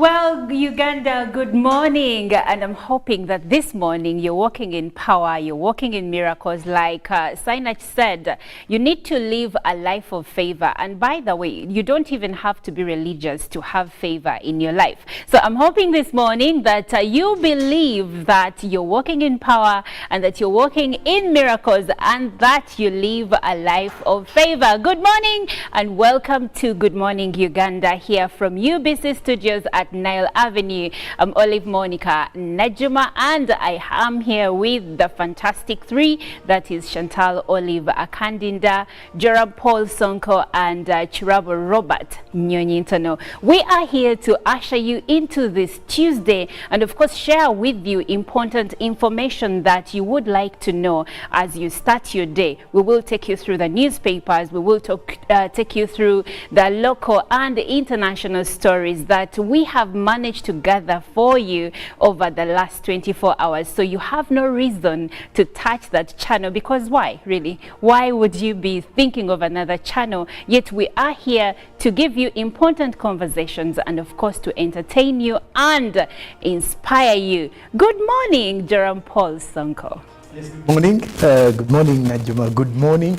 Well, Uganda, good morning. And I'm hoping that this morning you're walking in power, you're walking in miracles. Like Sinach said, you need to live a life of favor. And by the way, you don't even have to be religious to have favor in your life. So I'm hoping this morning that you believe that you're walking in power and that you're walking in miracles and that you live a life of favor. Good morning and welcome to Good Morning Uganda here from UBC Studios at Nile Avenue. I'm Olive Monica Najuma and I am here with the fantastic three, that is Chantal Olive Akandinda, Joram Paul Sonko and Chirabo Robert Nyonyintono. We are here to usher you into this Tuesday and of course share with you important information that you would like to know as you start your day. We will take you through the newspapers, we will take you through the local and international stories that we have managed to gather for you over the last 24 hours. So you have no reason to touch that channel, because why, really? Why would you be thinking of another channel? Yet we are here to give you important conversations and of course to entertain you and inspire you. Good morning, Joram Paul Sonko. Yes, good morning. Good morning, Najuma. Good morning,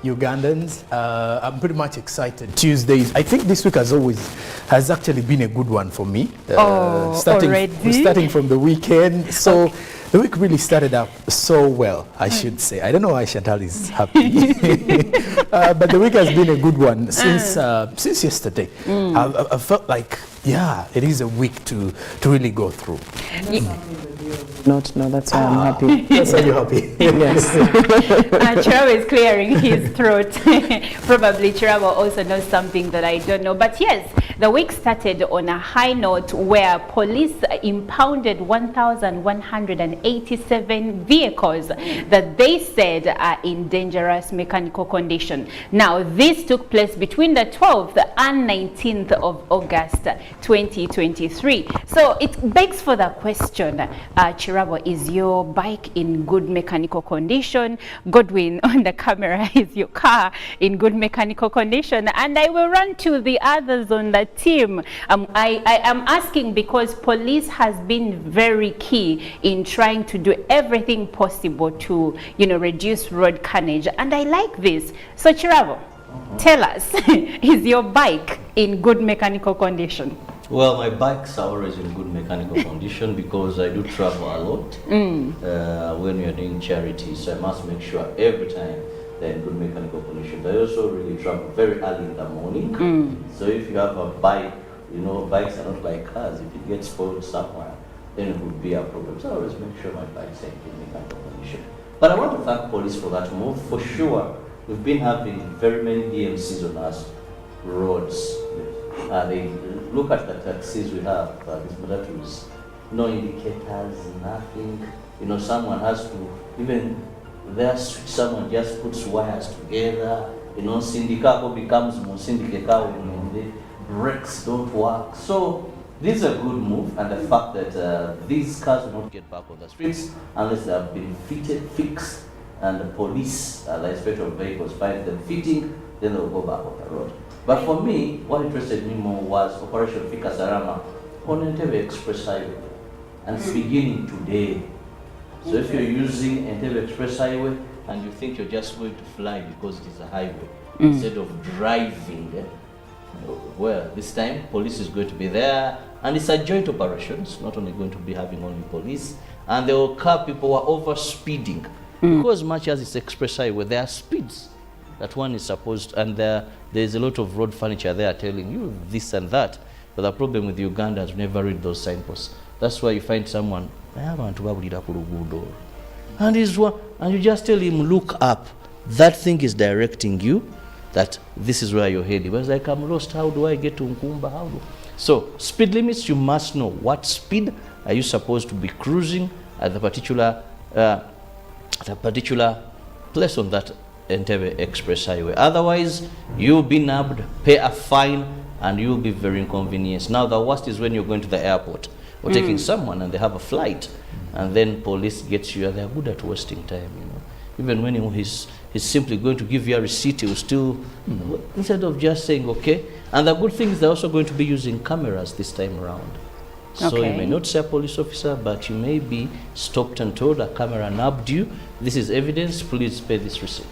Ugandans. I'm pretty much excited. Tuesdays, I think this week has actually been a good one for me. Starting from the weekend. So the week really started up so well, I should say. I don't know why Chantal is happy. But the week has been a good one since yesterday. I felt like, yeah, it is a week to really go through. No, that's why I'm happy. That's why you're happy. Yes. Chirabo is clearing his throat. Probably Chirabo also knows something that I don't know. But yes, the week started on a high note where police impounded 1,187 vehicles that they said are in dangerous mechanical condition. Now, this took place between the 12th and 19th of August 2023. So it begs for the question, Chirabo, is your bike in good mechanical condition? Godwin, on the camera, is your car in good mechanical condition? And I will run to the others on the team. I am asking because police has been very key in trying to do everything possible to, reduce road carnage. And I like this. So Chirabo, tell us, is your bike in good mechanical condition? Well, my bikes are always in good mechanical condition because I do travel a lot when we are doing charity, so I must make sure every time they're in good mechanical condition. I also really travel very early in the morning, so if you have a bike, bikes are not like cars. If it gets spoiled somewhere, then it would be a problem. So I always make sure my bikes are in good mechanical condition. But I want to thank police for that move. For sure, we've been having very many DMCs on us roads. They look at the taxis we have, these matatus, no indicators, nothing. Someone has to, even their street, someone just puts wires together. Syndicate becomes more syndicate when the brakes don't work. So this is a good move, and the fact that these cars will not get back on the streets unless they have been fixed, and the police, the inspector of vehicles, find them fitting, then they'll go back on the road. But for me, what interested me more was Operation Fika Salama on Entebbe Express Highway, and it's beginning today. So if you're using Entebbe Express Highway and you think you're just going to fly because it is a highway, instead of driving, well, this time police is going to be there, and it's a joint operation. It's not only going to be having only police, and they will curb people who are over speeding. Because much as it's express highway, there are speeds that one is supposed, and there's a lot of road furniture there telling you this and that. But the problem with Uganda is never read those signposts. That's why you find someone, and you just tell him, look up. That thing is directing you that this is where you're heading. But it's like, I'm lost, how do I get to Nkumba? So speed limits, you must know what speed are you supposed to be cruising at the particular place on that Entebbe Express Highway. Otherwise, you'll be nabbed, pay a fine, and you'll be very inconvenienced. Now, the worst is when you're going to the airport or taking someone and they have a flight, and then police gets you, and they're good at wasting time, Even when he's simply going to give you a receipt, he'll still, instead of just saying, okay. And the good thing is they're also going to be using cameras this time around. So you Okay. may not say a police officer, but you may be stopped and told a camera nabbed you. This is evidence, please pay this receipt.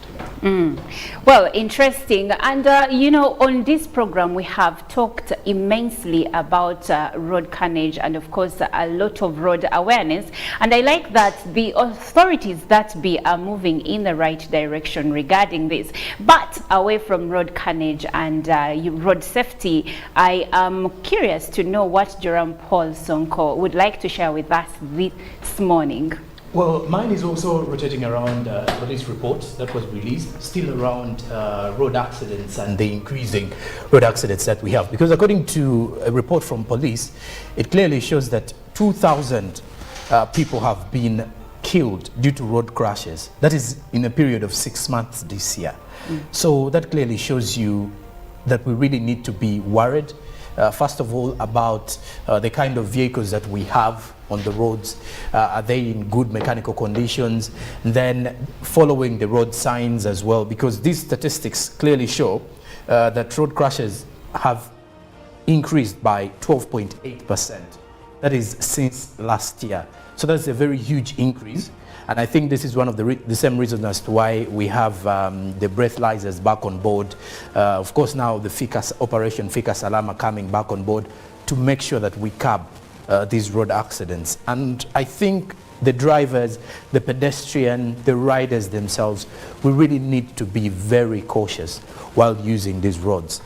Well, interesting. And, you know, on this program, we have talked immensely about road carnage and, of course, a lot of road awareness. And I like that the authorities that be are moving in the right direction regarding this. But away from road carnage and road safety, I am curious to know what Joram Paul Sonko would like to share with us this morning. Well, mine is also rotating around police reports that was released, still around road accidents and the increasing road accidents that we have. Because according to a report from police, it clearly shows that 2,000 people have been killed due to road crashes. That is in a period of 6 months this year. So that clearly shows you that we really need to be worried, first of all, about the kind of vehicles that we have on the roads. Are they in good mechanical conditions? Then following the road signs as well, because these statistics clearly show that road crashes have increased by 12.8%. That is since last year. So that's a very huge increase. And I think this is one of the same reasons as to why we have the breathalyzers back on board. Of course, now the Operation Fika Salama coming back on board to make sure that we curb these road accidents. And I think the drivers, the pedestrian, the riders themselves, we really need to be very cautious while using these roads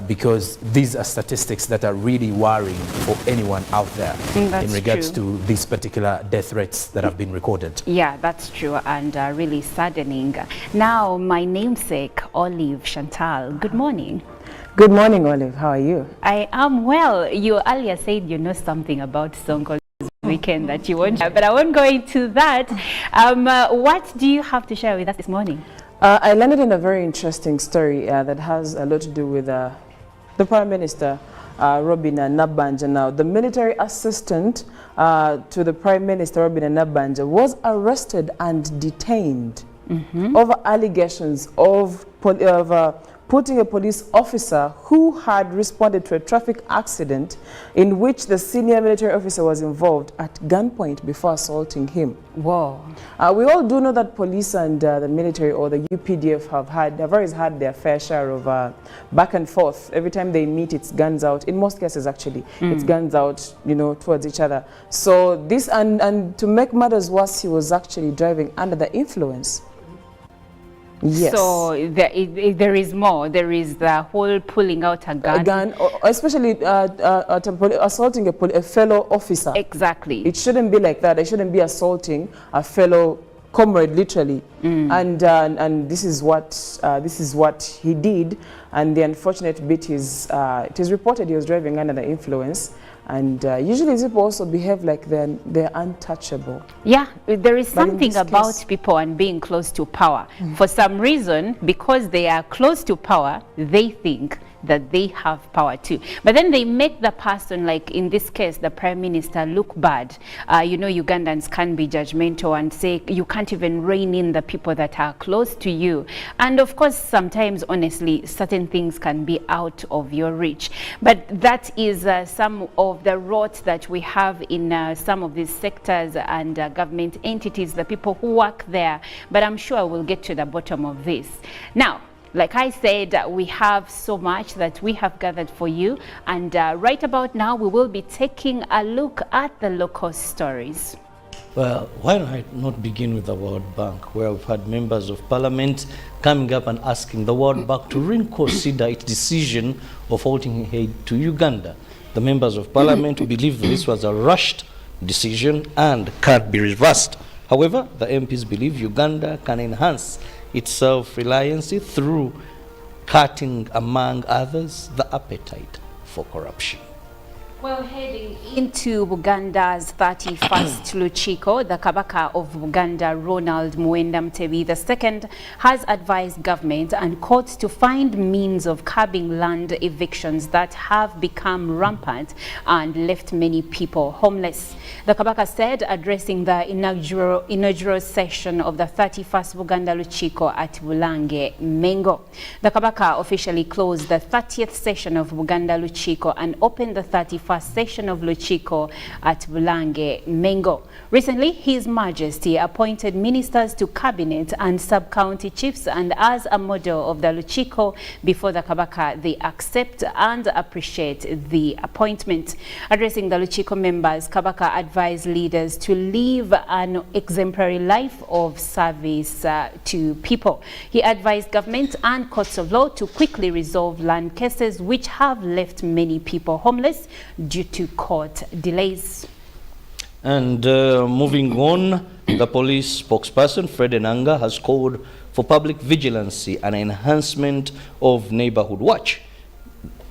because these are statistics that are really worrying for anyone out there in regards to these particular death rates that have been recorded. Yeah, that's true, and really saddening. Now, my namesake, Olive Chantal, good morning. Good morning, Olive. How are you? I am well. You earlier said you know something about Sonko's weekend that you won't, but I won't go into that. What do you have to share with us this morning? I landed in a very interesting story that has a lot to do with the Prime Minister, Robin Nabbanja. Now, the military assistant to the Prime Minister, Robin Nabbanja, was arrested and detained over allegations of putting a police officer who had responded to a traffic accident in which the senior military officer was involved at gunpoint before assaulting him. Whoa. We all do know that police and the military or the UPDF have always had their fair share of back and forth. Every time they meet, it's guns out. In most cases, actually, it's guns out, you know, towards each other. So this, and to make matters worse, he was actually driving under the influence. Yes. So there is more. There is the whole pulling out a gun. A gun, especially assaulting a fellow officer. Exactly. It shouldn't be like that. It shouldn't be assaulting a fellow comrade, literally. And this is what he did. And the unfortunate bit is, it is reported he was driving under the influence. And usually these people also behave like they're untouchable. Yeah, there is something about people and being close to power. For some reason, because they are close to power, they think that they have power too. But then they make the person, like in this case, the Prime Minister, look bad. You know, Ugandans can be judgmental and say you can't even rein in the people that are close to you. And of course, sometimes, honestly, certain things can be out of your reach. But that is some of the rot that we have in some of these sectors and government entities, the people who work there. But I'm sure we'll get to the bottom of this. Now, like I said, we have so much that we have gathered for you. And right about now, we will be taking a look at the local stories. Well, why not begin with the World Bank, where we've had members of parliament coming up and asking the World Bank to reconsider its decision of holding aid to Uganda. The members of parliament believe that this was a rushed decision and can't be reversed. However, the MPs believe Uganda can enhance its self-reliance through cutting, among others, the appetite for corruption. Well, heading into Uganda's 31st Luchiko, the Kabaka of Uganda, Ronald Muwenda Mutebi II, has advised government and courts to find means of curbing land evictions that have become rampant and left many people homeless. The Kabaka said, addressing the inaugural session of the 31st Uganda Luchiko at Bulange, Mengo. The Kabaka officially closed the 30th session of Uganda Luchiko and opened the 31st first session of Luchiko at Bulange, Mengo. Recently, His Majesty appointed ministers to cabinet and sub-county chiefs, and as a model of the Luchiko before the Kabaka, they accept and appreciate the appointment. Addressing the Luchiko members, Kabaka advised leaders to live an exemplary life of service to people. He advised government and courts of law to quickly resolve land cases which have left many people homeless due to court delays. And moving on, the police spokesperson Fred Enanga has called for public vigilancy and enhancement of neighborhood watch.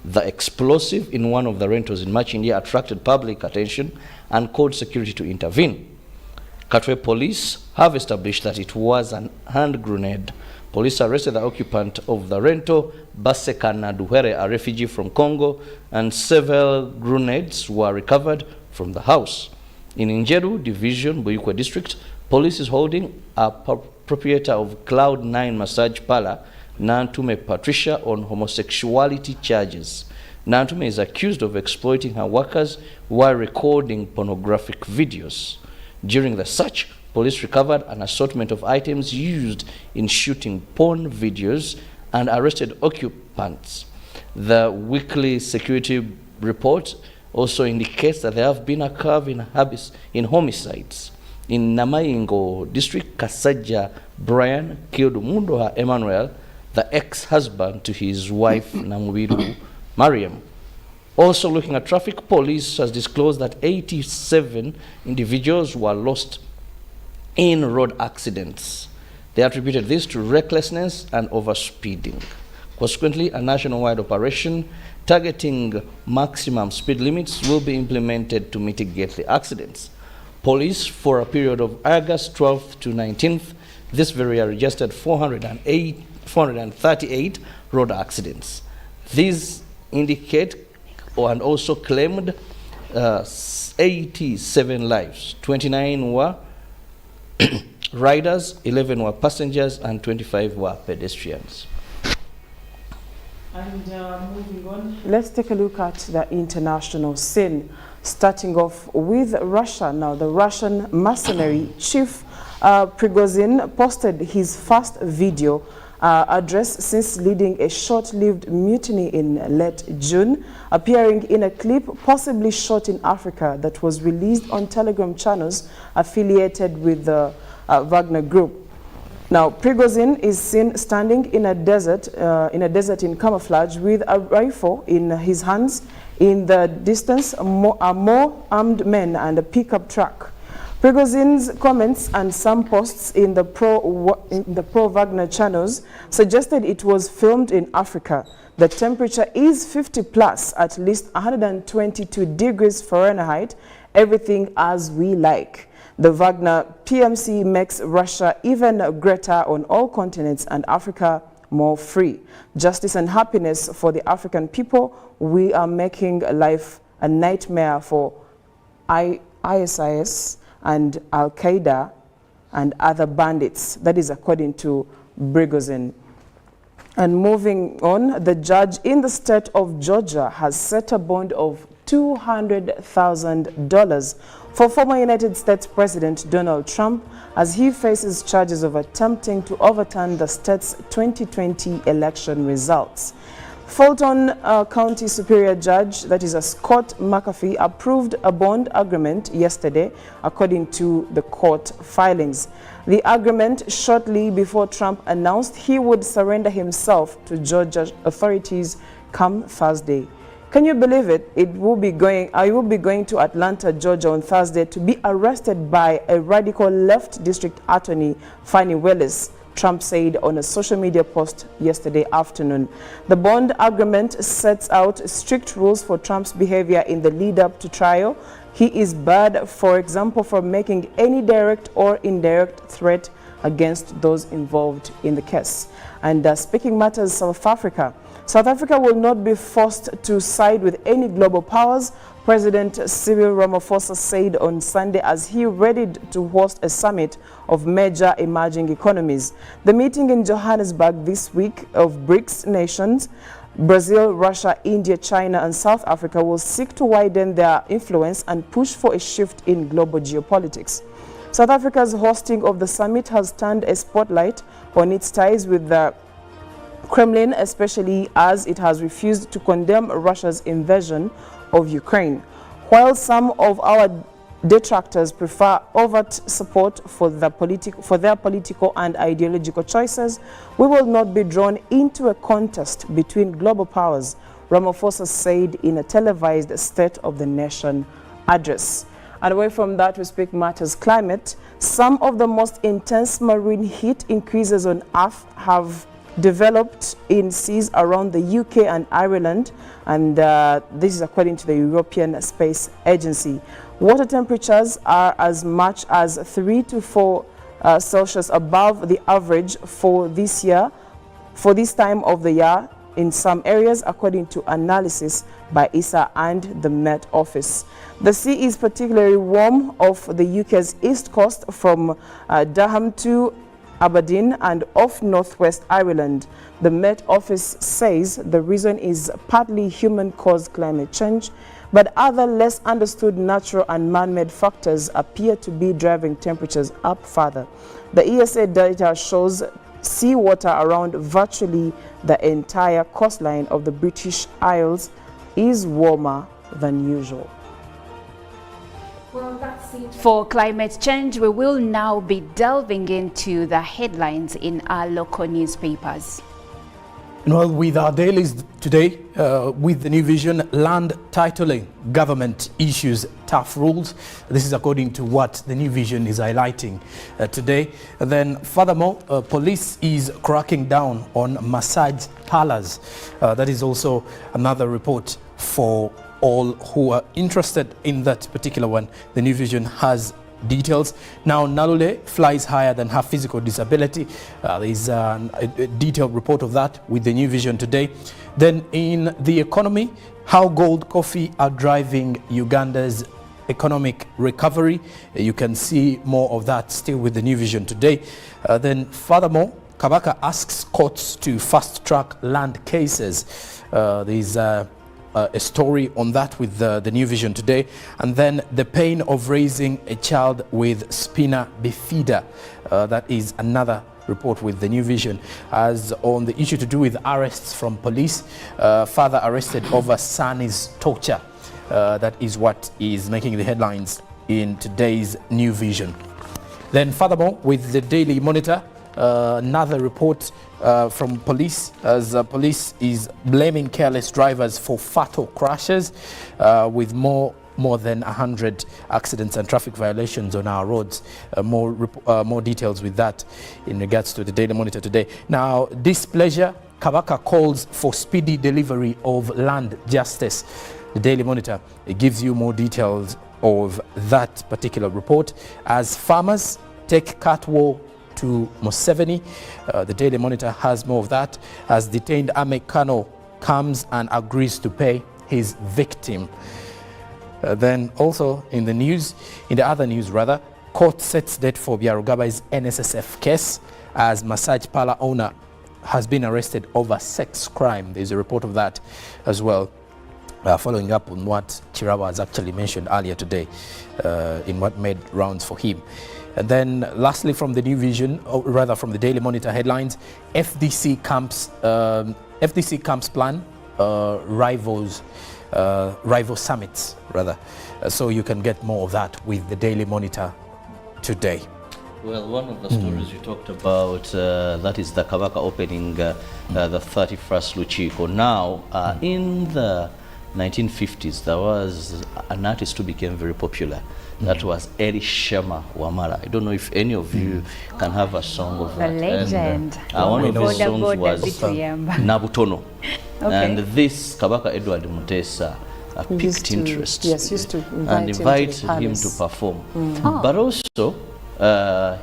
The explosive in one of the rentals in Machindia attracted public attention and called security to intervene. Katwe police have established that it was an hand grenade. Police arrested the occupant of the rental, Basekana Duhere, a refugee from Congo, and several grenades were recovered from the house. In Injeru Division, Buyukwe District, police is holding a proprietor of Cloud9 Massage Parlor, Nantume Patricia, on homosexuality charges. Nantume is accused of exploiting her workers while recording pornographic videos. During the search, police recovered an assortment of items used in shooting porn videos and arrested occupants. The weekly security report also indicates that there have been a curve in homicides. In Namayingo District, Kasaja Brian killed Mundoha Emmanuel, the ex-husband to his wife Namubiru Mariam. Also looking at traffic, police has disclosed that 87 individuals were lost in road accidents. They attributed this to recklessness and overspeeding. Consequently, a nationwide operation targeting maximum speed limits will be implemented to mitigate the accidents. Police, for a period of August 12th to 19th, this very year registered 438 road accidents. These indicate and also claimed 87 lives. 29 were riders, 11 were passengers, and 25 were pedestrians. And moving on, let's take a look at the international scene, starting off with Russia. Now, the Russian mercenary chief Prigozhin posted his first video address since leading a short-lived mutiny in late June, appearing in a clip possibly shot in Africa that was released on Telegram channels affiliated with the Wagner Group. Now, Prigozhin is seen standing in a desert in camouflage with a rifle in his hands. In the distance, more armed men and a pickup truck. Prigozhin's comments and some posts in the pro-Wagner channels suggested it was filmed in Africa. The temperature is 50 plus, at least 122 degrees Fahrenheit, everything as we like. The Wagner PMC makes Russia even greater on all continents and Africa more free. Justice and happiness for the African people. We are making life a nightmare for ISIS and Al-Qaeda and other bandits. That is according to Prigozhin. And moving on, the judge in the state of Georgia has set a bond of $200,000 for former United States President Donald Trump as he faces charges of attempting to overturn the state's 2020 election results. Fulton County Superior Judge, that is Scott McAfee, approved a bond agreement yesterday, according to the court filings. The agreement shortly before Trump announced he would surrender himself to Georgia authorities come Thursday. Can you believe it? I will be going to Atlanta, Georgia on Thursday to be arrested by a radical left district attorney, Fannie Willis, Trump said on a social media post yesterday afternoon. The bond agreement sets out strict rules for Trump's behavior in the lead-up to trial. He is barred, for example, from making any direct or indirect threat against those involved in the case. And speaking matters, South Africa will not be forced to side with any global powers President Cyril Ramaphosa said on Sunday as he readied to host a summit of major emerging economies. The meeting in Johannesburg this week of BRICS nations, Brazil, Russia, India, China and South Africa, will seek to widen their influence and push for a shift in global geopolitics. South Africa's hosting of the summit has turned a spotlight on its ties with the Kremlin, especially as it has refused to condemn Russia's invasion of Ukraine. While some of our detractors prefer overt support for their political and ideological choices, we will not be drawn into a contest between global powers, Ramaphosa said in a televised State of the Nation address. And away from that, we speak matters climate. Some of the most intense marine heat increases on Earth have developed in seas around the UK and Ireland, and this is according to the European Space Agency. Water temperatures are as much as 3 to 4 Celsius above the average for this time of the year in some areas, according to analysis by ISA and the Met Office. The sea is particularly warm off the UK's east coast from Durham to Aberdeen and off northwest Ireland. The Met Office says the reason is partly human-caused climate change, but other less understood natural and man-made factors appear to be driving temperatures up further. The ESA data shows seawater around virtually the entire coastline of the British Isles is warmer than usual. Well, that's it for climate change. We will now be delving into the headlines in our local newspapers. Well, with our dailies today, with the new vision, land titling, government issues tough rules. This is according to what the new vision is highlighting today. And then furthermore, police is cracking down on massage parlors. That is also another report for all who are interested in that particular one. The new vision has details. Now, Nalule flies higher than her physical disability. There is a detailed report of that with the new vision today. Then in the economy, how gold, coffee are driving Uganda's economic recovery. You can see more of that still with the new vision today. Then furthermore, Kabaka asks courts to fast-track land cases. There is a story on that with the new vision today. And then the pain of raising a child with spina bifida. That is another report with the new vision. As on the issue to do with arrests from police, father arrested over son's torture. That is what is making the headlines in today's new vision. Then furthermore, with the Daily Monitor, another report from police, as police is blaming careless drivers for fatal crashes, with more than 100 accidents and traffic violations on our roads. More details with that in regards to the Daily Monitor today. Now, displeasure, Kabaka calls for speedy delivery of land justice. The Daily Monitor, it gives you more details of that particular report. As farmers take cat war to Museveni, the Daily Monitor has more of that. As detained Army Colonel comes and agrees to pay his victim. Then also in the other news, court sets date for Byarugabai's NSSF case as massage parlor owner has been arrested over sex crime. There's a report of that as well, following up on what Chirawa has actually mentioned earlier today in what made rounds for him. And then lastly, from the new vision, or rather from the Daily Monitor headlines, FDC camps plan rival summits rather. So you can get more of that with the Daily Monitor today. Well, one of the stories you talked about, that is the Kabaka opening the 31st Luchiko. Now, in the 1950s, there was an artist who became very popular. That was Eri Shema Wamala. I don't know if any of you can have a song of that. A legend. And, one of his songs was Nabutono. Okay. And this Kabaka Edward Mutesa piqued interest. Yes, used to invite him to perform. But also,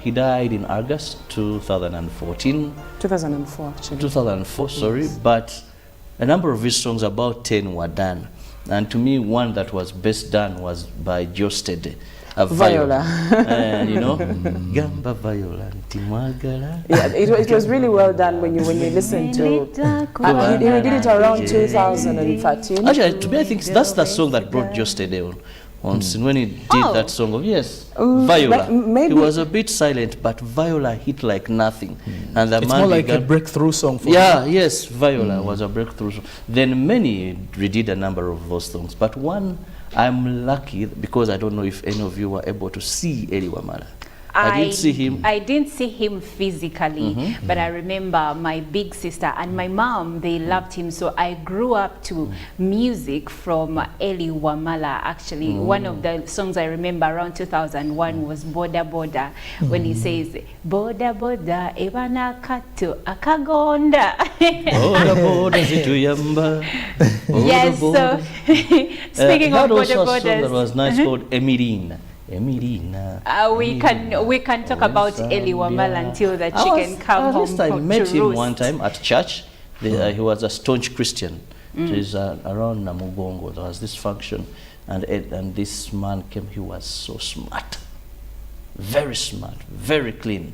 he died in August 2014. 2004, actually. 2004, sorry. But a number of his songs, about 10, were done. And to me, one that was best done was by Jostede. Viola. You know, Gamba Viola. Timagala. Yeah, it was really well done when you listen to. He did it around 2013. Actually, to me, I think that's the song that brought Jostede on scene when he did that song of Viola. Maybe he was a bit silent, but Viola hit like nothing, and the It's man more like began, a breakthrough song for yes, Viola was a breakthrough song. Then many redid a number of those songs, but one I'm lucky because I don't know if any of you were able to see Eli Wamala. I did see him. I didn't see him physically, but I remember my big sister and my mom, they loved him. So I grew up to music from Eli Wamala. Actually, one of the songs I remember around 2001 was Boda Boda, when he says, Boda Boda, Ebana Kato Akagonda. Boda Boda Zituyamba. Yes, so speaking of Boda Bodas. That was nice called Emirina. Emirina. We can talk about Eli Wamala until the chicken come home. I met to him roost. one time at church. He was a staunch Christian. It is around Namugongo. There was this function, and this man came. He was so smart, very clean,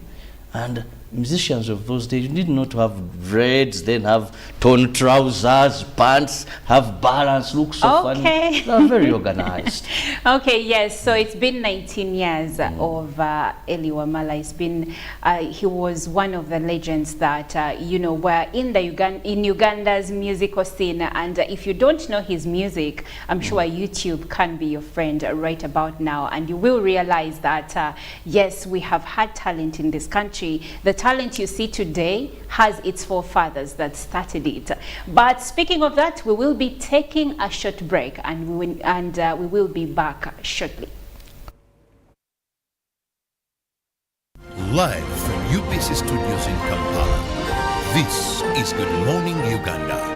and musicians of those days, you need not to have dreads, then have torn trousers, pants, have balance, look so funny. They are very organized. Okay, yes. So it's been 19 years of Eli Wamala. It's been he was one of the legends that you know were in the Uganda's musical scene. And if you don't know his music, I'm sure YouTube can be your friend right about now, and you will realize that yes, we have had talent in this country. The talent you see today has its forefathers that started it. But speaking of that, we will be taking a short break, and we will be back shortly. Live from UBC Studios in Kampala, this is Good Morning Uganda.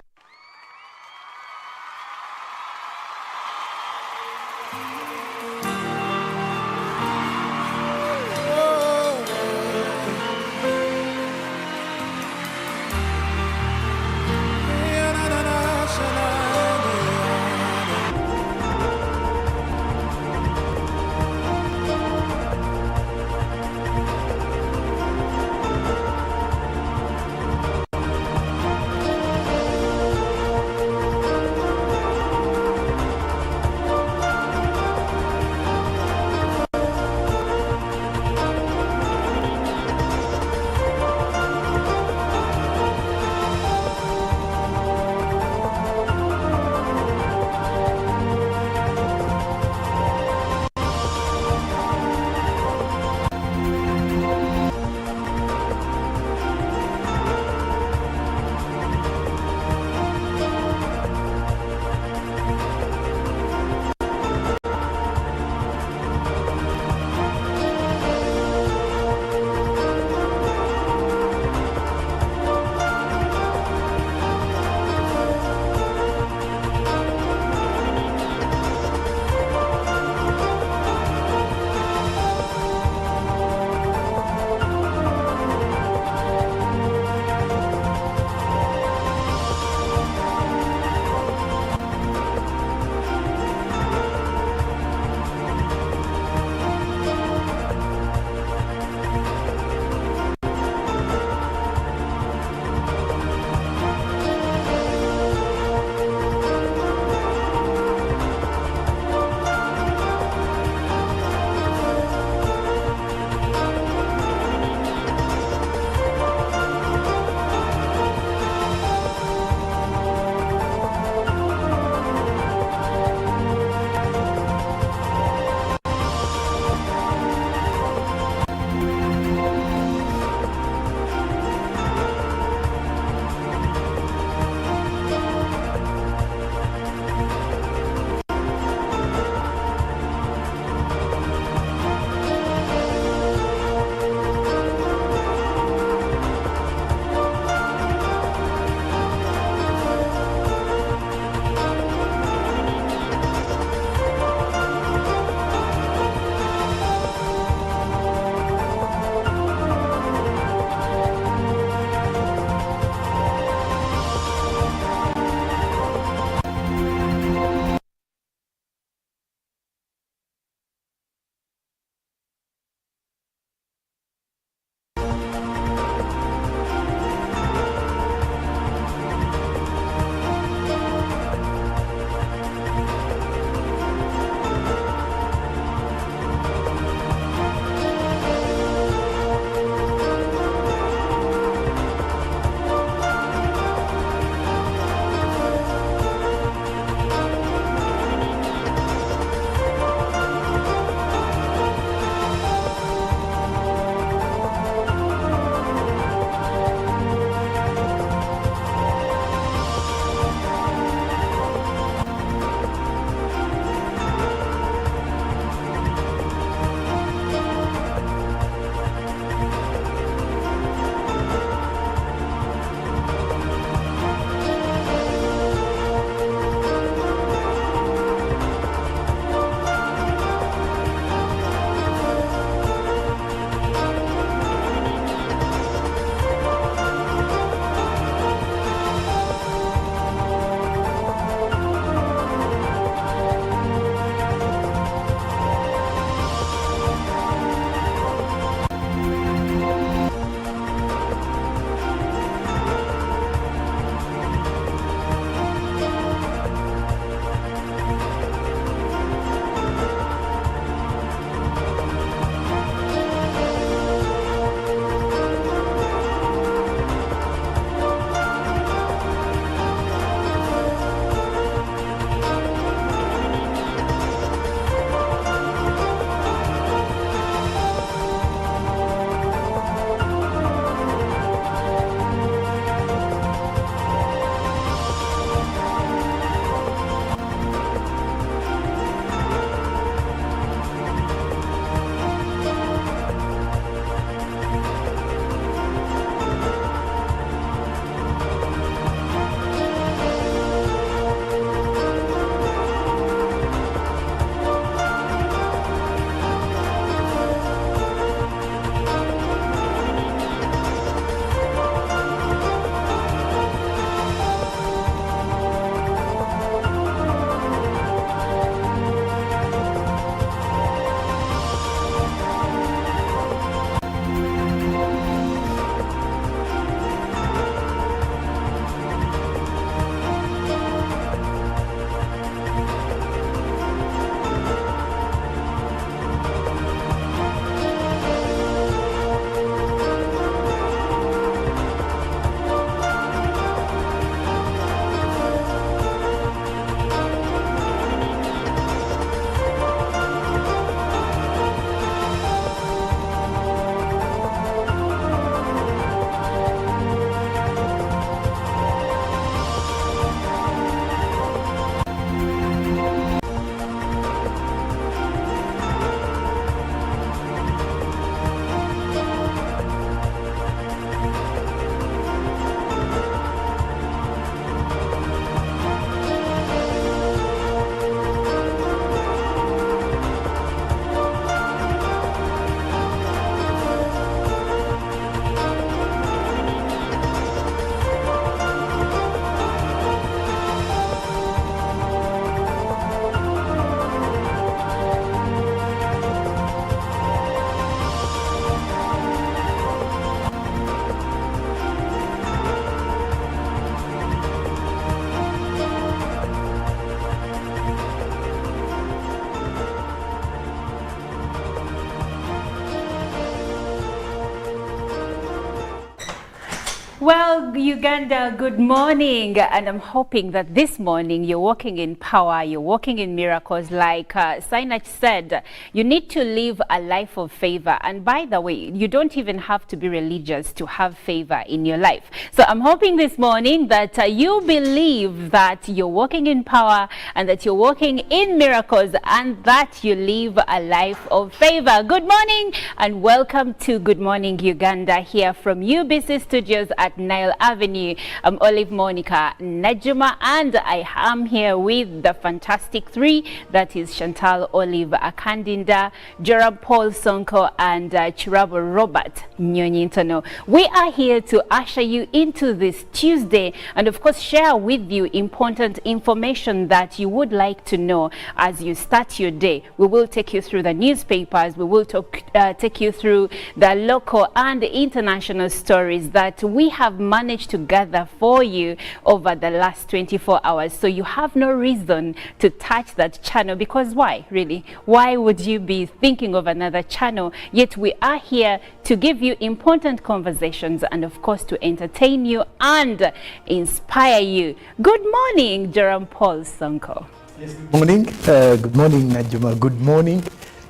Well, Uganda, good morning. And I'm hoping that this morning you're walking in power, you're walking in miracles. Like Sinach said, you need to live a life of favor. And by the way, you don't even have to be religious to have favor in your life. So I'm hoping this morning that you believe that you're walking in power and that you're walking in miracles and that you live a life of favor. Good morning and welcome to Good Morning Uganda here from UBC Studios at Nile Avenue. I'm Olive Monica Najuma and I am here with the fantastic three, that is Chantal Olive Akandinda, Joram Paul Sonko and Chirabo Robert Nyonyintono. We are here to usher you into this Tuesday and of course share with you important information that you would like to know as you start your day. We will take you through the newspapers, we will take you through the local and international stories that we have managed to gather for you over the last 24 hours. So you have no reason to touch that channel, because why, really? Why would you be thinking of another channel? Yet we are here to give you important conversations and of course to entertain you and inspire you. Good morning, Joram Paul Sonko. Yes, good morning. Good morning, Najuma. Good morning,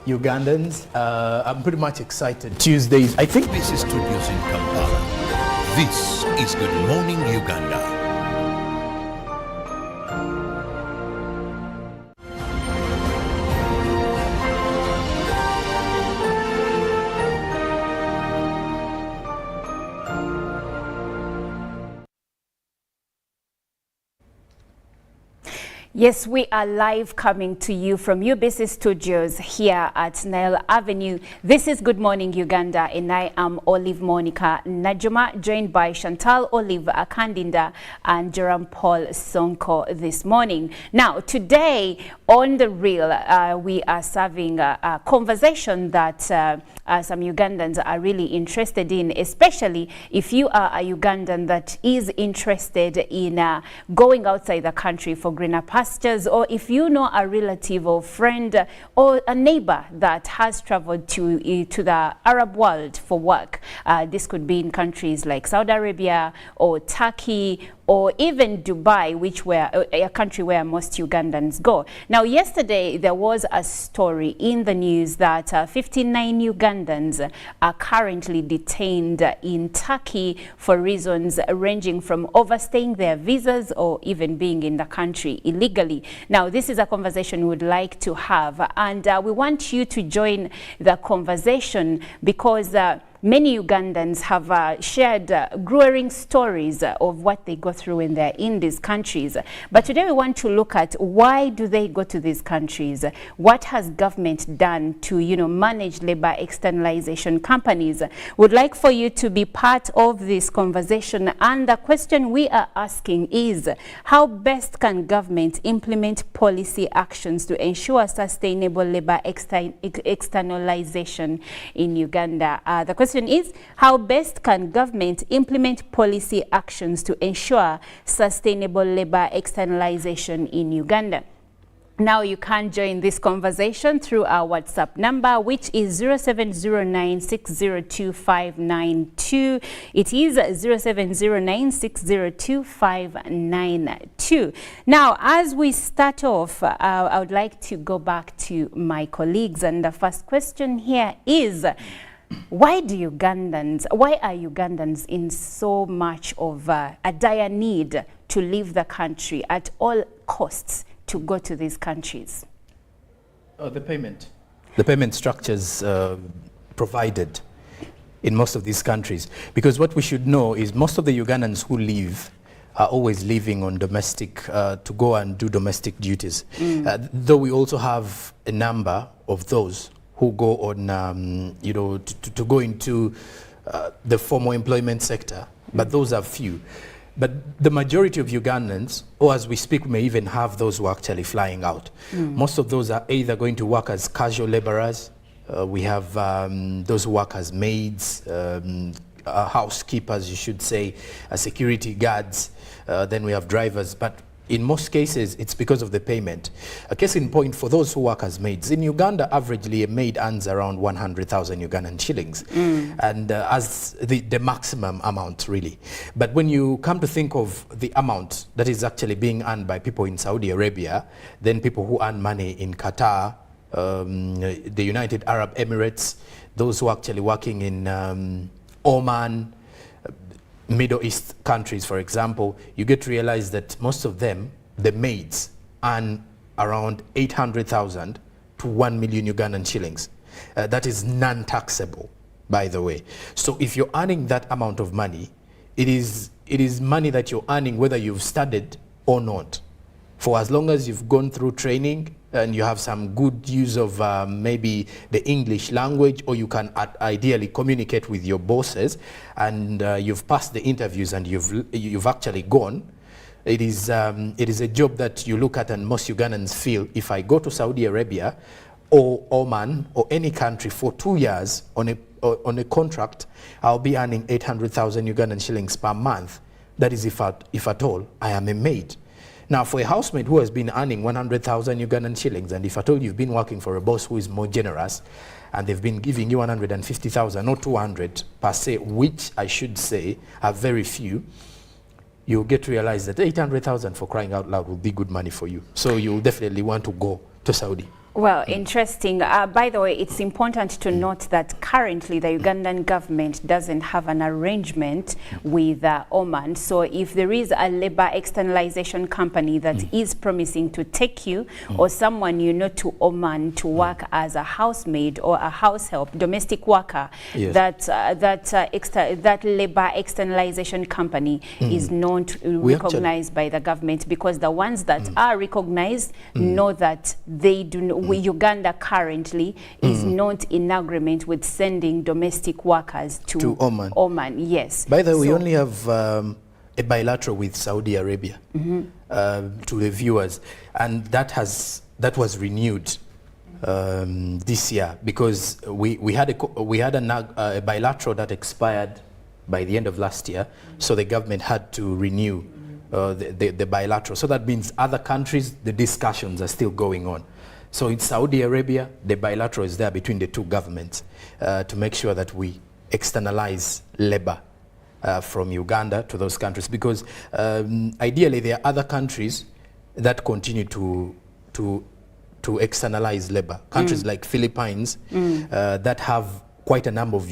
Ugandans. I'm pretty much excited. Tuesdays, I think This is Studios in Kampala. This is Good Morning Uganda. Yes, we are live coming to you from UBC Studios here at Nile Avenue. This is Good Morning Uganda and I am Olive Monica Najuma, joined by Chantal Olive Akandinda and Joram Paul Sonko this morning. Now, today on The Real, we are serving a conversation that some Ugandans are really interested in, especially if you are a Ugandan that is interested in going outside the country for greener pastures, or if you know a relative or friend or a neighbor that has traveled to the Arab world for work. This could be in countries like Saudi Arabia or Turkey or even Dubai, which were a country where most Ugandans go. Now, yesterday there was a story in the news that 59 Ugandans are currently detained in Turkey for reasons ranging from overstaying their visas or even being in the country illegally. Now, this is a conversation we would like to have, and we want you to join the conversation because many Ugandans have shared grueling stories of what they go through when they're in these countries. But today we want to look at why do they go to these countries? What has government done to, manage labor externalization companies? Would like for you to be part of this conversation. And the question we are asking is, how best can government implement policy actions to ensure sustainable labor externalization in Uganda? The question is, how best can government implement policy actions to ensure sustainable labor externalization in Uganda? Now you can join this conversation through our WhatsApp number, which is 0709602592. It is 0709602592. Now, as we start off, I would like to go back to my colleagues, and the first question here is, why are Ugandans in so much of a dire need to leave the country at all costs to go to these countries? the payment structures provided in most of these countries. Because what we should know is most of the Ugandans who leave are always leaving on domestic, to go and do domestic duties. Though we also have a number of those who go on, to go into the formal employment sector, but those are few. But the majority of Ugandans, or as we speak, we may even have those who are actually flying out. Most of those are either going to work as casual laborers. We have those who work as maids, housekeepers, you should say, security guards. Then we have drivers. But in most cases, it's because of the payment. A case in point, for those who work as maids, in Uganda, averagely a maid earns around 100,000 Ugandan shillings, and as the maximum amount, really. But when you come to think of the amount that is actually being earned by people in Saudi Arabia, then people who earn money in Qatar, the United Arab Emirates, those who are actually working in Oman, Middle East countries, for example, you get to realize that most of them, the maids, earn around 800,000 to 1 million Ugandan shillings. That is non-taxable, by the way. So if you're earning that amount of money, it is money that you're earning whether you've studied or not. For as long as you've gone through training and you have some good use of maybe the English language, or you can ideally communicate with your bosses, and you've passed the interviews and you've actually gone, it is a job that you look at and most Ugandans feel, if I go to Saudi Arabia or Oman or any country for 2 years on a contract, I'll be earning 800,000 Ugandan shillings per month. That is if at all I am a maid. Now, for a housemaid who has been earning 100,000 Ugandan shillings, and if at all you've been working for a boss who is more generous, and they've been giving you 150,000 or 200 per se, which I should say are very few, you'll get to realize that 800,000, for crying out loud, will be good money for you. So you'll definitely want to go to Saudi. Well, interesting. By the way, it's important to note that currently the Ugandan government doesn't have an arrangement with Oman. So if there is a labor externalization company that is promising to take you or someone you know to Oman to work as a housemaid or a house help, domestic worker, Yes. that labor externalization company is not recognized by the government, because the ones that are recognized know that they do not. Uganda currently is not in agreement with sending domestic workers to Oman. Oman, yes. By the way, we only have a bilateral with Saudi Arabia, to the viewers, and that was renewed this year, because we had a bilateral that expired by the end of last year, so the government had to renew the bilateral. So that means other countries, the discussions are still going on. So in Saudi Arabia, the bilateral is there between the two governments to make sure that we externalize labor from Uganda to those countries, because ideally there are other countries that continue to externalize labor. Countries like Philippines that have quite a number of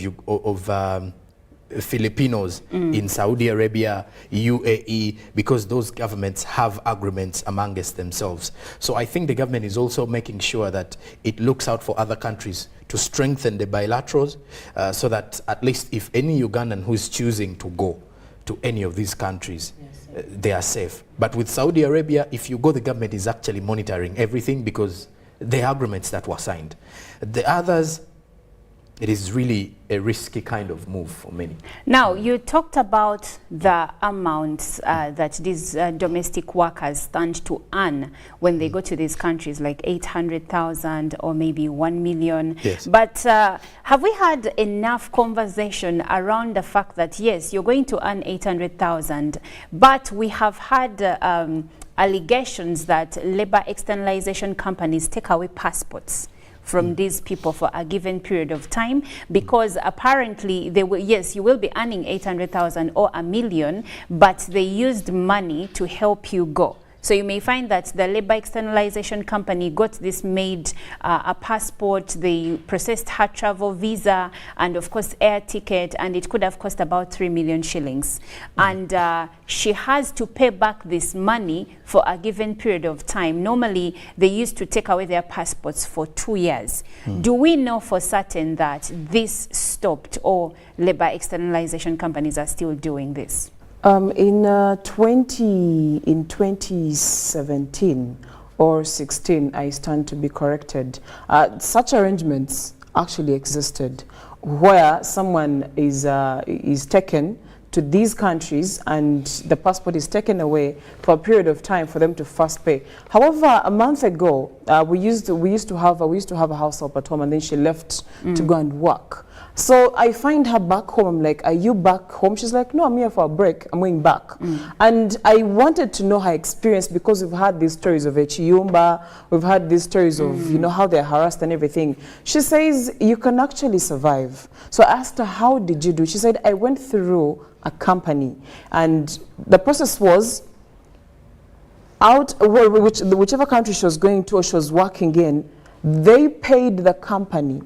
Filipinos in Saudi Arabia, UAE, because those governments have agreements amongst themselves. So I think the government is also making sure that it looks out for other countries to strengthen the bilaterals, so that at least if any Ugandan who is choosing to go to any of these countries, they are safe. But with Saudi Arabia, if you go, the government is actually monitoring everything, because the agreements that were signed. The others, it is really a risky kind of move for many. Now, you talked about the amounts that these domestic workers stand to earn when they go to these countries, like 800,000 or maybe 1 million. Yes. But have we had enough conversation around the fact that, yes, you're going to earn 800,000, but we have had allegations that labor externalization companies take away passports from these people for a given period of time, because apparently they will, yes, you will be earning 800,000 or 1 million, but they used money to help you go. So you may find that the labor externalization company got this maid a passport, they processed her travel visa, and of course air ticket, and it could have cost about 3 million shillings. And she has to pay back this money for a given period of time. Normally, they used to take away their passports for 2 years. Do we know for certain that this stopped, or labor externalization companies are still doing this? In 2017 or 16, I stand to be corrected, such arrangements actually existed, where someone is taken to these countries and the passport is taken away for a period of time for them to first pay. However, a month ago, we used to have a house help at home, and then she left to go and work. So I find her back home. I'm like, are you back home? She's like, no, I'm here for a break. I'm going back. And I wanted to know her experience because we've had these stories of Echiyumba. We've had these stories of, you know, how they're harassed and everything. She says, you can actually survive. So I asked her, how did you do? She said, I went through a company. And the process was, whichever country she was going to or she was working in, they paid the company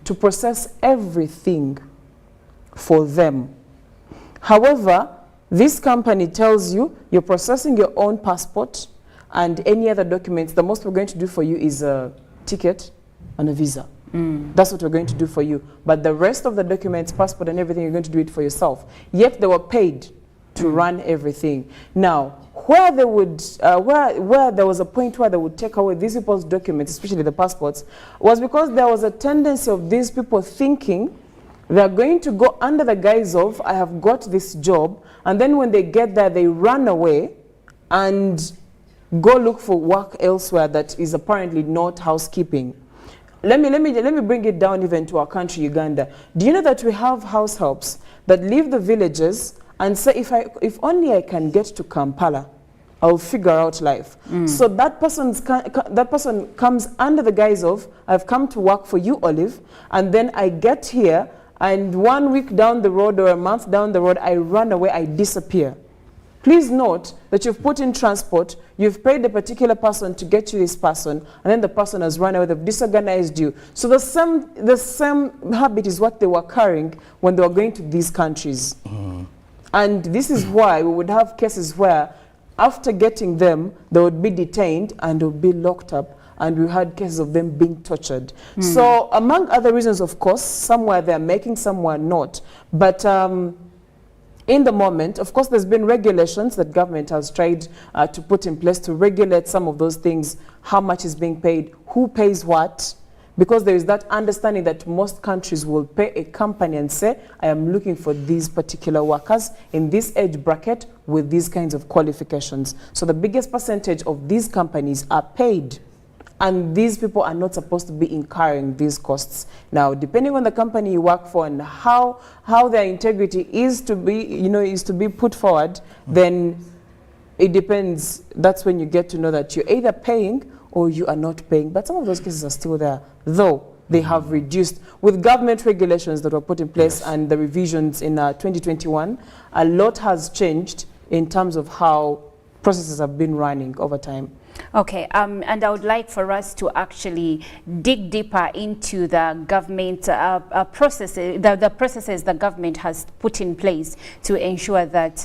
to process everything for them. However, this company tells you you're processing your own passport and any other documents. The most we're going to do for you is a ticket and a visa. That's what we're going to do for you. But the rest of the documents, passport and everything, you're going to do it for yourself. Yet they were paid to run everything. Now, where they would, where there was a point where they would take away these people's documents, especially the passports, was because there was a tendency of these people thinking they're going to go under the guise of, I have got this job, and then when they get there, they run away and go look for work elsewhere that is apparently not housekeeping. Let me bring it down even to our country, Uganda. Do you know that we have house helps that leave the villages and say, if only I can get to Kampala, I'll figure out life. So that person comes under the guise of, I've come to work for you, Olive, and then I get here, and 1 week down the road or a month down the road, I run away, I disappear. Please note that you've put in transport, you've paid a particular person to get you this person, and then the person has run away, they've disorganized you. So the same habit is what they were carrying when they were going to these countries. And this is why we would have cases where after getting them, they would be detained and they would be locked up. And we had cases of them being tortured. So among other reasons, of course, somewhere they're making, somewhere not. But in the moment, of course, there's been regulations that government has tried to put in place to regulate some of those things, how much is being paid, who pays what, because there is that understanding that most countries will pay a company and say, I am looking for these particular workers in this age bracket with these kinds of qualifications. So the biggest percentage of these companies are paid, and these people are not supposed to be incurring these costs. Now, depending on the company you work for and how their integrity is to be put forward, then it depends. That's when you get to know that you're either paying or you are not paying. But some of those cases are still there, though they have reduced. With government regulations that were put in place and the revisions in 2021, a lot has changed in terms of how processes have been running over time. Okay, and I would like for us to actually dig deeper into the government processes, the processes the government has put in place to ensure that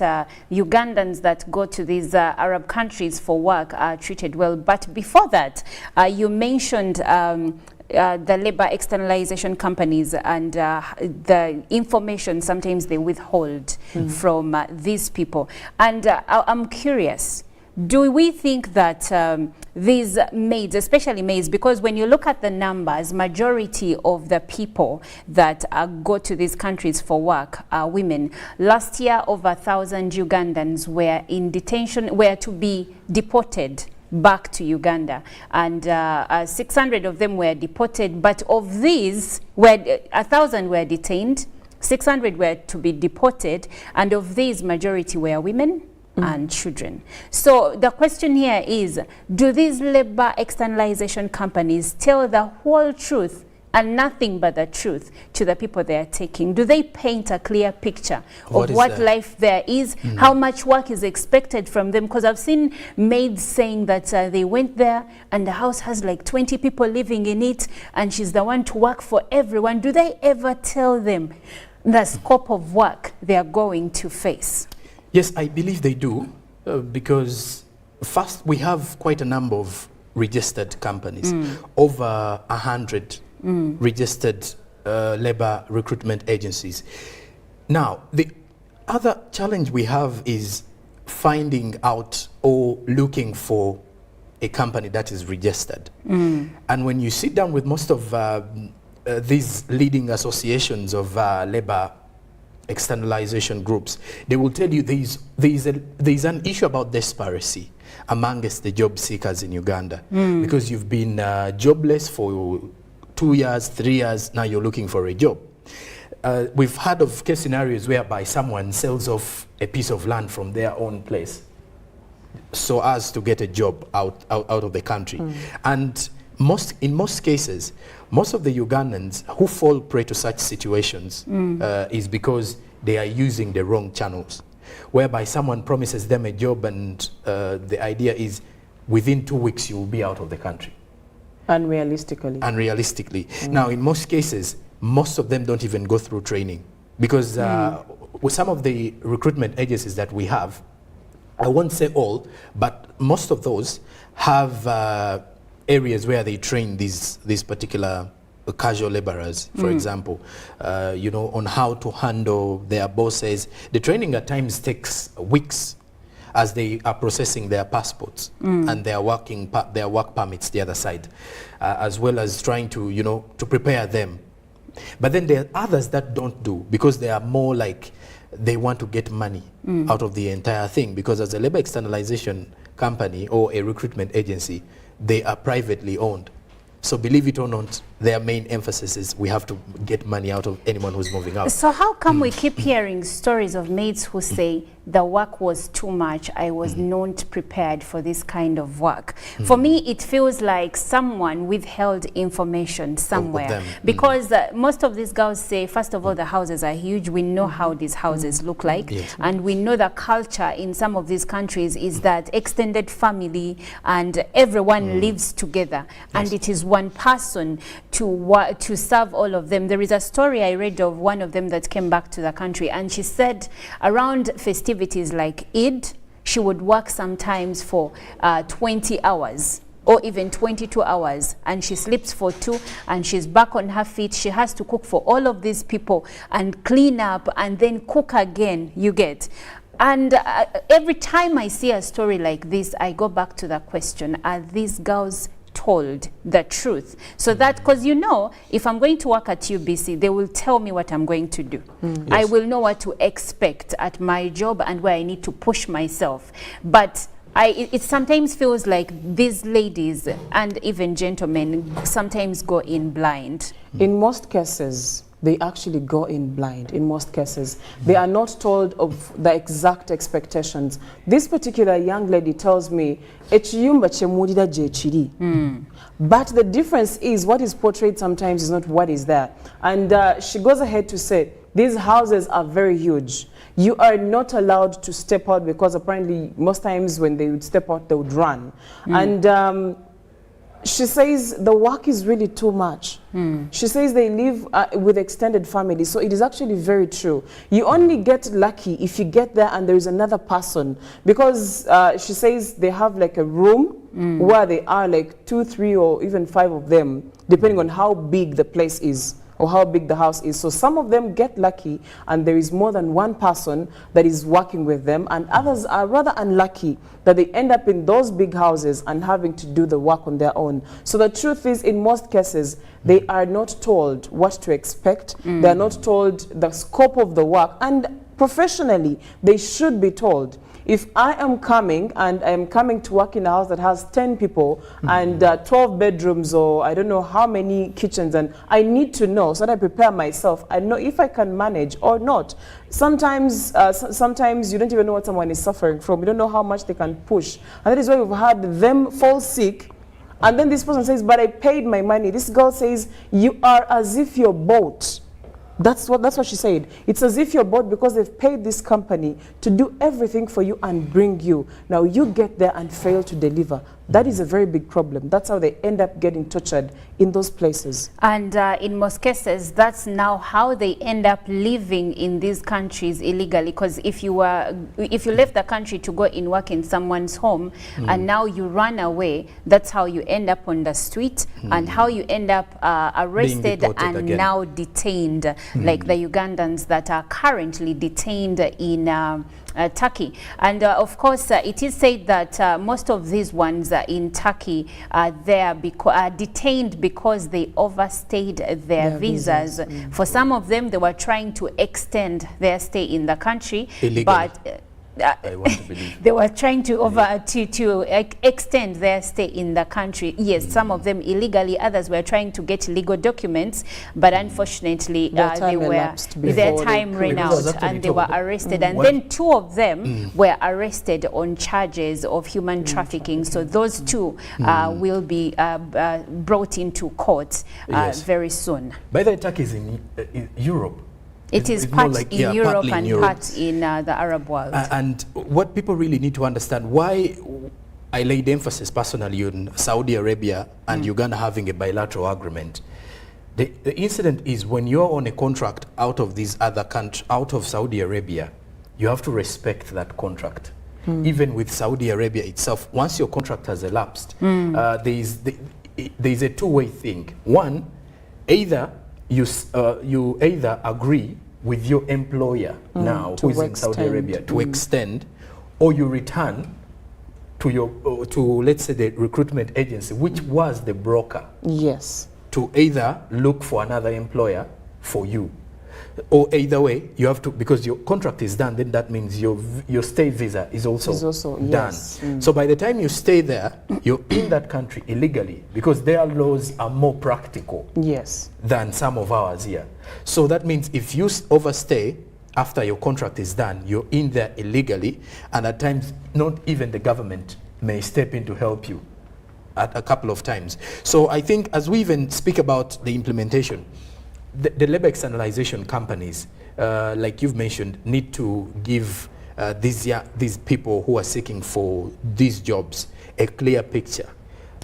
Ugandans that go to these Arab countries for work are treated well. But before that, you mentioned the labor externalization companies and the information sometimes they withhold from these people. And I'm curious, do we think that these maids, especially maids, because when you look at the numbers, majority of the people that go to these countries for work are women. Last year, over 1,000 Ugandans were in detention, were to be deported back to Uganda, and 600 of them were deported, but of these, 1,000 were detained, 600 were to be deported, and of these, majority were women and children. So the question here is, do these labor externalization companies tell the whole truth and nothing but the truth to the people they are taking? Do they paint a clear picture of what life there is, how much work is expected from them? Because I've seen maids saying that they went there and the house has like 20 people living in it and she's the one to work for everyone. Do they ever tell them the scope of work they are going to face? Yes, I believe they do, because first we have quite a number of registered companies, over 100 registered labor recruitment agencies. Now, the other challenge we have is finding out or looking for a company that is registered. And when you sit down with most of these leading associations of labor externalization groups, they will tell you there's an issue about disparity amongst the job seekers in Uganda, because you've been jobless for 2 years, 3 years, now you're looking for a job. we've heard of case scenarios whereby someone sells off a piece of land from their own place so as to get a job out of the country. And in most cases, most of the Ugandans who fall prey to such situations is because they are using the wrong channels, whereby someone promises them a job and the idea is within 2 weeks you will be out of the country. Unrealistically. Now, in most cases, most of them don't even go through training because with some of the recruitment agencies that we have, I won't say all, but most of those have areas where they train these particular casual laborers, for example, you know, on how to handle their bosses. The training at times takes weeks as they are processing their passports and their work permits the other side, as well as trying to, you know, to prepare them. But then there are others that don't do because they are more like they want to get money out of the entire thing, because as a labor externalization company or a recruitment agency, they are privately owned. So believe it or not, their main emphasis is we have to get money out of anyone who's moving out. So how come we keep hearing stories of mates who say the work was too much, I was not prepared for this kind of work? For me, it feels like someone withheld information somewhere, because most of these girls say, first of all, the houses are huge. We know how these houses look like. And we know the culture in some of these countries is that extended family and everyone lives together. And it is one person to serve all of them. There is a story I read of one of them that came back to the country, and she said around festivities like Eid, she would work sometimes for 20 hours or even 22 hours, and she sleeps for 2 and she's back on her feet. She has to cook for all of these people and clean up and then cook again, you get. And every time I see a story like this, I go back to the question, are these girls told the truth? So that, because you know, if I'm going to work at UBC, they will tell me what I'm going to do. I will know what to expect at my job and where I need to push myself. But it sometimes feels like these ladies and even gentlemen sometimes go in blind. In most cases, they actually go in blind. In most cases, they are not told of the exact expectations. This particular young lady tells me, but the difference is what is portrayed sometimes is not what is there. And she goes ahead to say, these houses are very huge. You are not allowed to step out because apparently most times when they would step out, they would run. And she says the work is really too much. She says they live with extended family, so it is actually very true. You only get lucky if you get there and there is another person, because she says they have like a room where they are like 2, 3 or even 5 of them, depending on how big the place is or how big the house is. So some of them get lucky and there is more than one person that is working with them, and others are rather unlucky that they end up in those big houses and having to do the work on their own. So the truth is, in most cases, they are not told what to expect. They are not told the scope of the work, and professionally, they should be told. If I am coming and I am coming to work in a house that has 10 people and 12 bedrooms, or I don't know how many kitchens, and I need to know so that I prepare myself. I know if I can manage or not. Sometimes you don't even know what someone is suffering from. You don't know how much they can push. And that is why we've had them fall sick. And then this person says, but I paid my money. This girl says, you are as if you're bought. That's what she said. It's as if you're bought because they've paid this company to do everything for you and bring you. Now you get there and fail to deliver. That is a very big problem. That's how they end up getting tortured in those places. And in most cases, that's now how they end up living in these countries illegally. Because if you left the country to go and work in someone's home, and now you run away, that's how you end up on the street, and how you end up arrested and again, now detained, like the Ugandans that are currently detained in Turkey. And of course, it is said that most of these ones in Turkey are detained because they overstayed their visas. For some of them, they were trying to extend their stay in the country, illegally. But I want to believe. They were trying to extend their stay in the country. Yes, some of them illegally, others were trying to get legal documents, but unfortunately their time ran out and they were arrested. And then 2 of them were arrested on charges of human trafficking. So those 2 will be brought into court very soon. By the way, Turkey is in Europe. It is part in Europe and part in the Arab world. And what people really need to understand, why I laid emphasis personally on Saudi Arabia and Uganda having a bilateral agreement. The incident is when you're on a contract out of these other countries, out of Saudi Arabia, you have to respect that contract. Even with Saudi Arabia itself, once your contract has elapsed, there's a two-way thing. One, either you either agree with your employer now who is in Saudi Arabia to extend, or you return to your to, let's say, the recruitment agency, which was the broker. Yes. To either look for another employer for you, or either way you have to, because your contract is done, then that means your stay visa is also done. Yes. So by the time you stay there, you're in that country illegally, because their laws are more practical than some of ours here. So that means if you overstay after your contract is done, you're in there illegally, and at times not even the government may step in to help you at a couple of times. So I think as we even speak about the implementation, the labor externalization companies, like you've mentioned, need to give these people who are seeking for these jobs a clear picture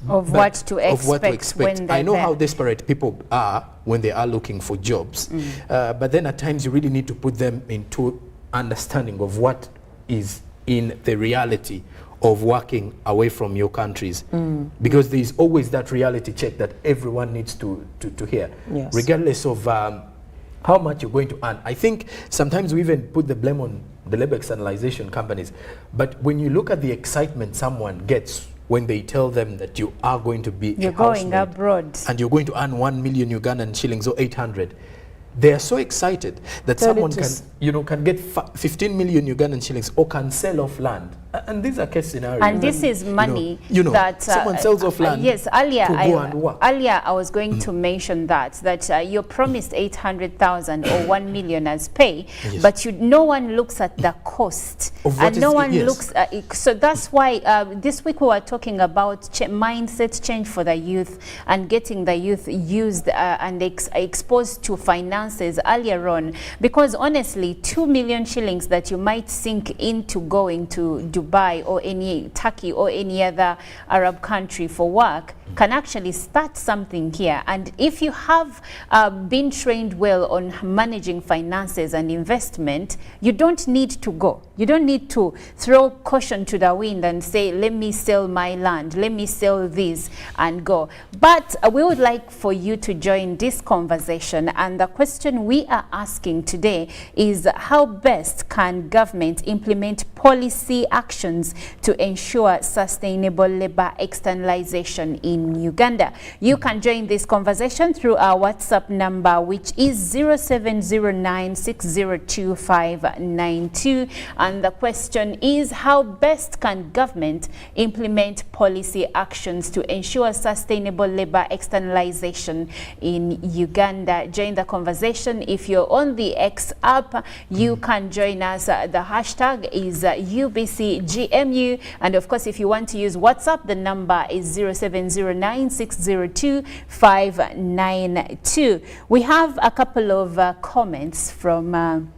of what to expect. When I know how desperate people are when they are looking for jobs, but then at times you really need to put them into understanding of what is in the reality of working away from your countries, because there's always that reality check that everyone needs to hear, regardless of how much you're going to earn. I think sometimes we even put the blame on the labor externalization companies, but when you look at the excitement someone gets when they tell them that you are going to be going abroad and you're going to earn 1 million Ugandan shillings or 800, they are so excited that someone can get 15 million Ugandan shillings or can sell off land. And these are case scenarios. And this is money that someone sells off land. Yes, earlier I was going to mention that you're promised 800,000 or 1 million as pay, but no one looks at the cost, and no one looks at it. So that's why this week we were talking about mindset change for the youth and getting the youth used and exposed to finances earlier on, because honestly 2 million shillings that you might sink into going to Dubai or any Turkey or any other Arab country for work can actually start something here. And if you have been trained well on managing finances and investment, you don't need to go. You don't need to throw caution to the wind and say, let me sell my land, let me sell this and go. But we would like for you to join this conversation. And the question we are asking today is, how best can government implement policy actions to ensure sustainable labor externalization in Uganda? You can join this conversation through our WhatsApp number, which is 0709602592. And the question is, how best can government implement policy actions to ensure sustainable labor externalization in Uganda? Join the conversation. If you're on the X app, you can join us. The hashtag is UBCGMU. And of course, if you want to use WhatsApp, the number is 0709602592. We have a couple of comments from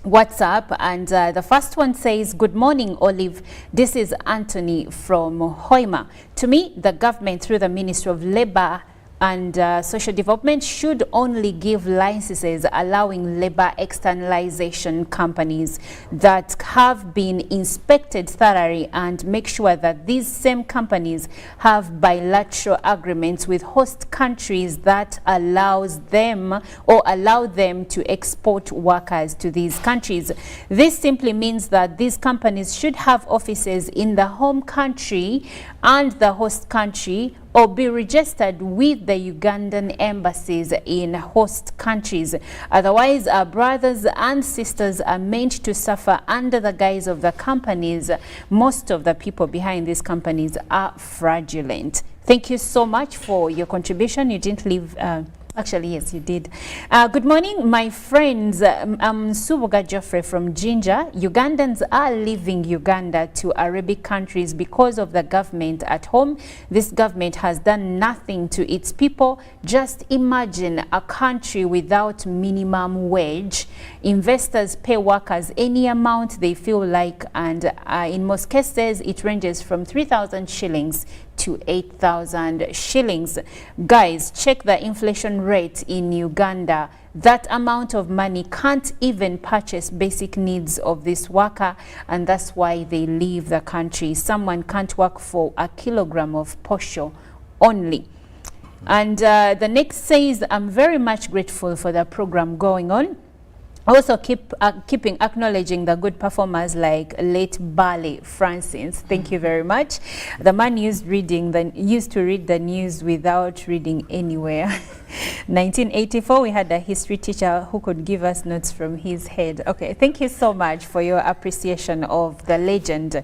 WhatsApp, and the first one says, good morning, Olive. This is Anthony from Hoima. To me, the government through the Ministry of Labor and Social Development should only give licenses allowing labor externalization companies that have been inspected thoroughly, and make sure that these same companies have bilateral agreements with host countries that allows them or allow them to export workers to these countries. This simply means that these companies should have offices in the home country and the host country, or be registered with the Ugandan embassies in host countries. Otherwise, our brothers and sisters are meant to suffer under the guise of the companies. Most of the people behind these companies are fraudulent. Thank you so much for your contribution. You didn't leave... Actually, yes, you did. Good morning, my friends. I'm Subuga Geoffrey from Jinja. Ugandans are leaving Uganda to Arabic countries because of the government at home. This government has done nothing to its people. Just imagine a country without minimum wage. Investors pay workers any amount they feel like, and in most cases, it ranges from 3,000 shillings to 8,000 shillings. Guys, check the inflation rate in Uganda. That amount of money can't even purchase basic needs of this worker, and that's why they leave the country. Someone can't work for a kilogram of posho only. And the next says, I'm very much grateful for the program going on. Also keeping acknowledging the good performers like late Bali Francis. Thank you very much. The man used to read the news without reading anywhere. 1984, we had a history teacher who could give us notes from his head. Okay, thank you so much for your appreciation of the legend.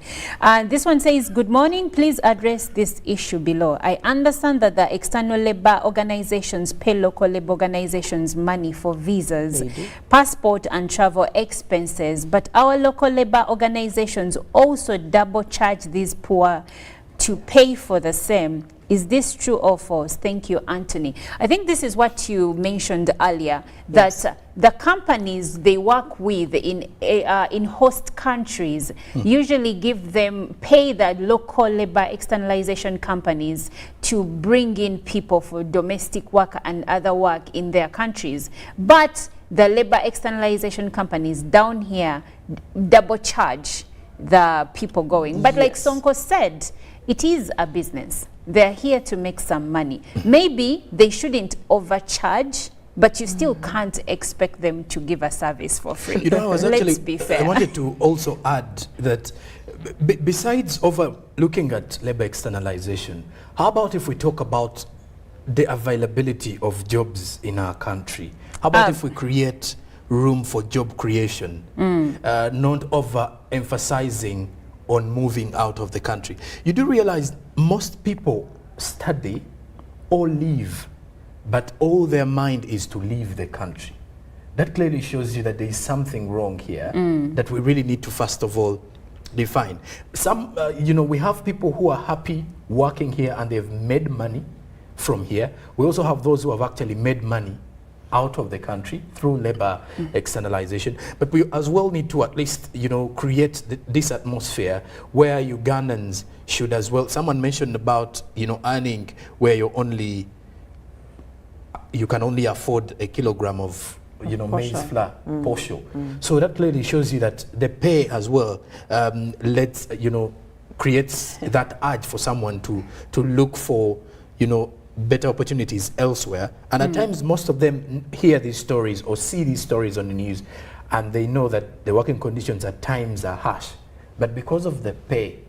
This one says, good morning, please address this issue below. I understand that the external labor organizations pay local labor organizations money for visas, passport and travel expenses, but our local labor organizations also double charge these poor to pay for the same. Is this true or false? Thank you, Anthony. I think this is what you mentioned earlier, that the companies they work with in host countries usually pay the local labor externalization companies to bring in people for domestic work and other work in their countries. But the labor externalization companies down here double charge the people going. But like Sonko said, it is a business. They're here to make some money. Maybe they shouldn't overcharge, but you still can't expect them to give a service for free. You know, Let's be fair. I wanted to also add that besides looking at labor externalization, how about if we talk about the availability of jobs in our country? How about if we create room for job creation, not over-emphasizing on moving out of the country? You do realize most people study or leave, but all their mind is to leave the country. That clearly shows you that there is something wrong here that we really need to first of all define. Some, you know, we have people who are happy working here and they've made money from here. We also have those who have actually made money out of the country through labor externalization. But we as well need to at least, you know, create this atmosphere where Ugandans should as well. Someone mentioned about, you know, earning where you can only afford a kilogram of, you know, maize flour, posho. So that clearly shows you that the pay as well creates that urge for someone to look for, you know, better opportunities elsewhere. And at times most of them hear these stories or see these stories on the news and they know that the working conditions at times are harsh. But because of the pay,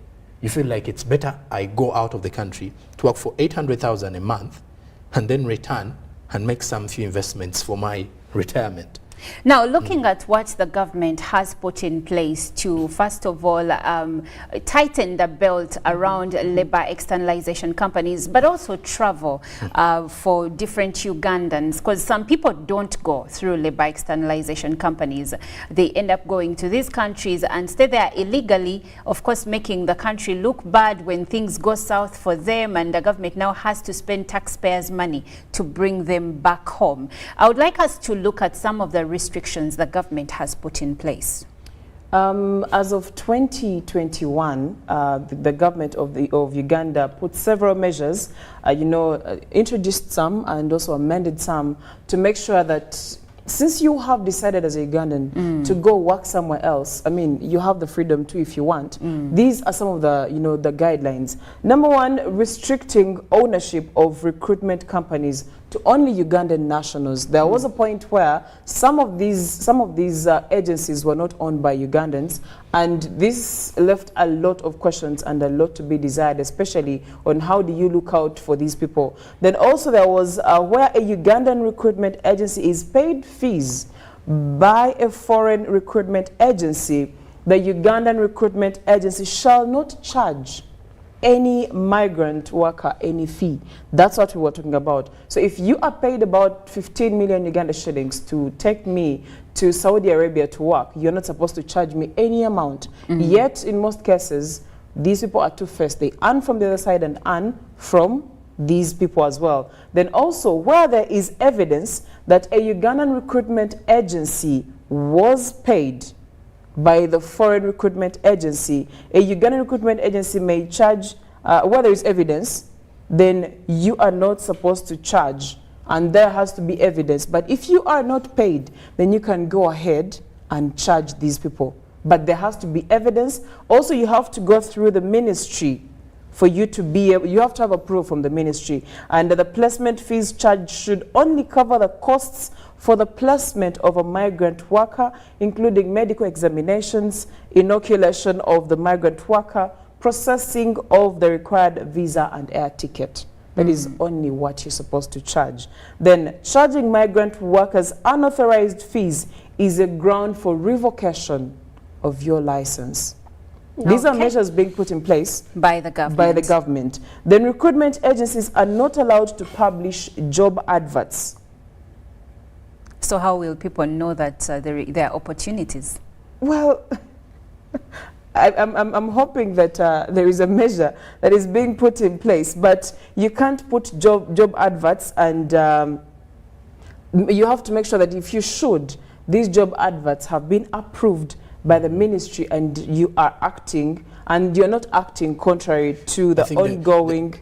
you feel like it's better I go out of the country to work for 800,000 a month and then return and make some few investments for my retirement. Now, looking at what the government has put in place to, first of all, tighten the belt around labor externalization companies, but also travel for different Ugandans, because some people don't go through labor externalization companies. They end up going to these countries and stay there illegally, of course, making the country look bad when things go south for them, and the government now has to spend taxpayers' money to bring them back home. I would like us to look at some of the restrictions the government has put in place. As of 2021, the government of Uganda put several measures, introduced some and also amended some to make sure that since you have decided as a Ugandan to go work somewhere else, I mean, you have the freedom to if you want. These are some of the, the guidelines. Number one, restricting ownership of recruitment companies to only Ugandan nationals. There was a point where some of these agencies were not owned by Ugandans, and this left a lot of questions and a lot to be desired, especially on how do you look out for these people. Then also there was where a Ugandan recruitment agency is paid fees by a foreign recruitment agency, the Ugandan recruitment agency shall not charge any migrant worker any fee. That's what we were talking about. So if you are paid about 15 million Uganda shillings to take me to Saudi Arabia to work, you're not supposed to charge me any amount. Yet in most cases, these people are two-faced. They earn from the other side and earn from these people as well. Then also, where there is evidence that a Ugandan recruitment agency was paid by the foreign recruitment agency, a Ugandan recruitment agency may charge, where there is evidence, then you are not supposed to charge, and there has to be evidence. But if you are not paid, then you can go ahead and charge these people. But there has to be evidence. Also, you have to go through the ministry for you to be able, you have to have approval from the ministry. And the placement fees charged should only cover the costs for the placement of a migrant worker, including medical examinations, inoculation of the migrant worker, processing of the required visa and air ticket. That is only what you're supposed to charge. Then charging migrant workers unauthorized fees is a ground for revocation of your license. These are measures being put in place by the government. Then recruitment agencies are not allowed to publish job adverts. So how will people know that there are opportunities? Well, I'm hoping that there is a measure that is being put in place, but you can't put job adverts, and you have to make sure that if you should, these job adverts have been approved by the ministry, and you are acting, and you're not acting contrary to the ongoing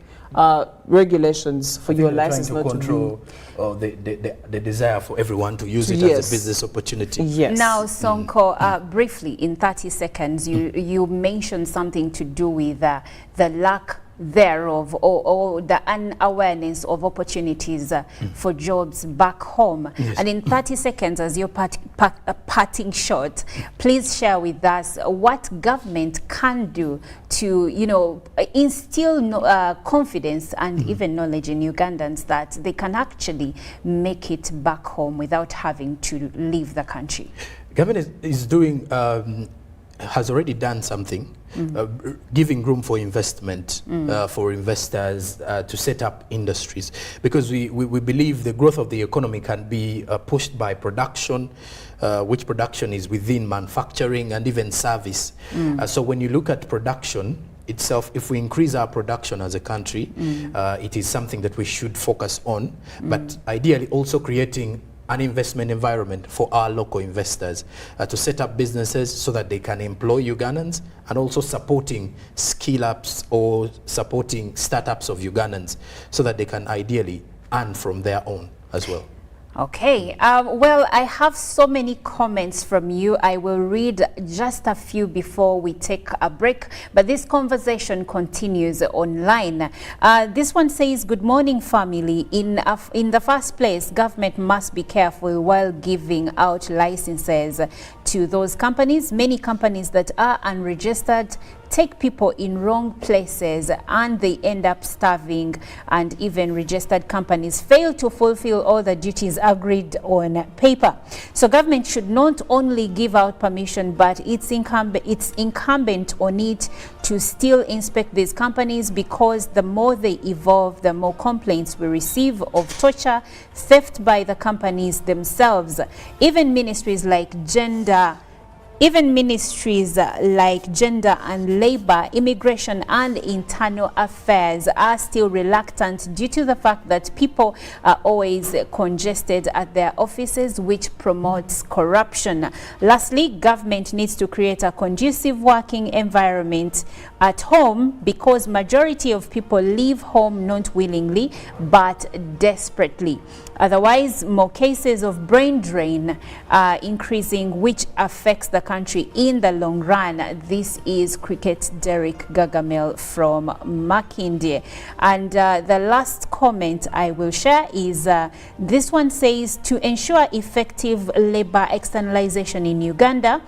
regulations for your license not to control the desire for everyone to use it as a business opportunity. Yes. Now, Sonko, briefly, in 30 seconds, you mentioned something to do with the lack thereof or the unawareness of opportunities for jobs back home. Yes. And in 30 seconds, as your parting shot, please share with us what government can do to, instill confidence and even knowledge in Ugandans that they can actually make it back home without having to leave the country. Government is doing, has already done something. Giving room for investment, for investors to set up industries, because we believe the growth of the economy can be pushed by production, which production is within manufacturing and even service. So when you look at production itself, if we increase our production as a country, it is something that we should focus on, but ideally also creating an investment environment for our local investors to set up businesses so that they can employ Ugandans, and also supporting skill-ups or supporting startups of Ugandans so that they can ideally earn from their own as well. Okay, well, I have so many comments from you. I will read just a few before we take a break, but this conversation continues online. This one says, good morning, family. In the first place, government must be careful while giving out licenses to those companies. Many companies that are unregistered take people in wrong places and they end up starving, and even registered companies fail to fulfill all the duties agreed on paper. So government should not only give out permission, but it's incumbent on it to still inspect these companies, because the more they evolve, the more complaints we receive of torture, theft by the companies themselves. Even ministries like gender and labor, immigration and internal affairs are still reluctant due to the fact that people are always congested at their offices, which promotes corruption. Lastly, government needs to create a conducive working environment at home, because majority of people leave home not willingly but desperately. Otherwise, more cases of brain drain are increasing, which affects the country in the long run. This is Cricket Derek Gargamel from Makindye. And the last comment I will share is this one says, to ensure effective labor externalization in Uganda,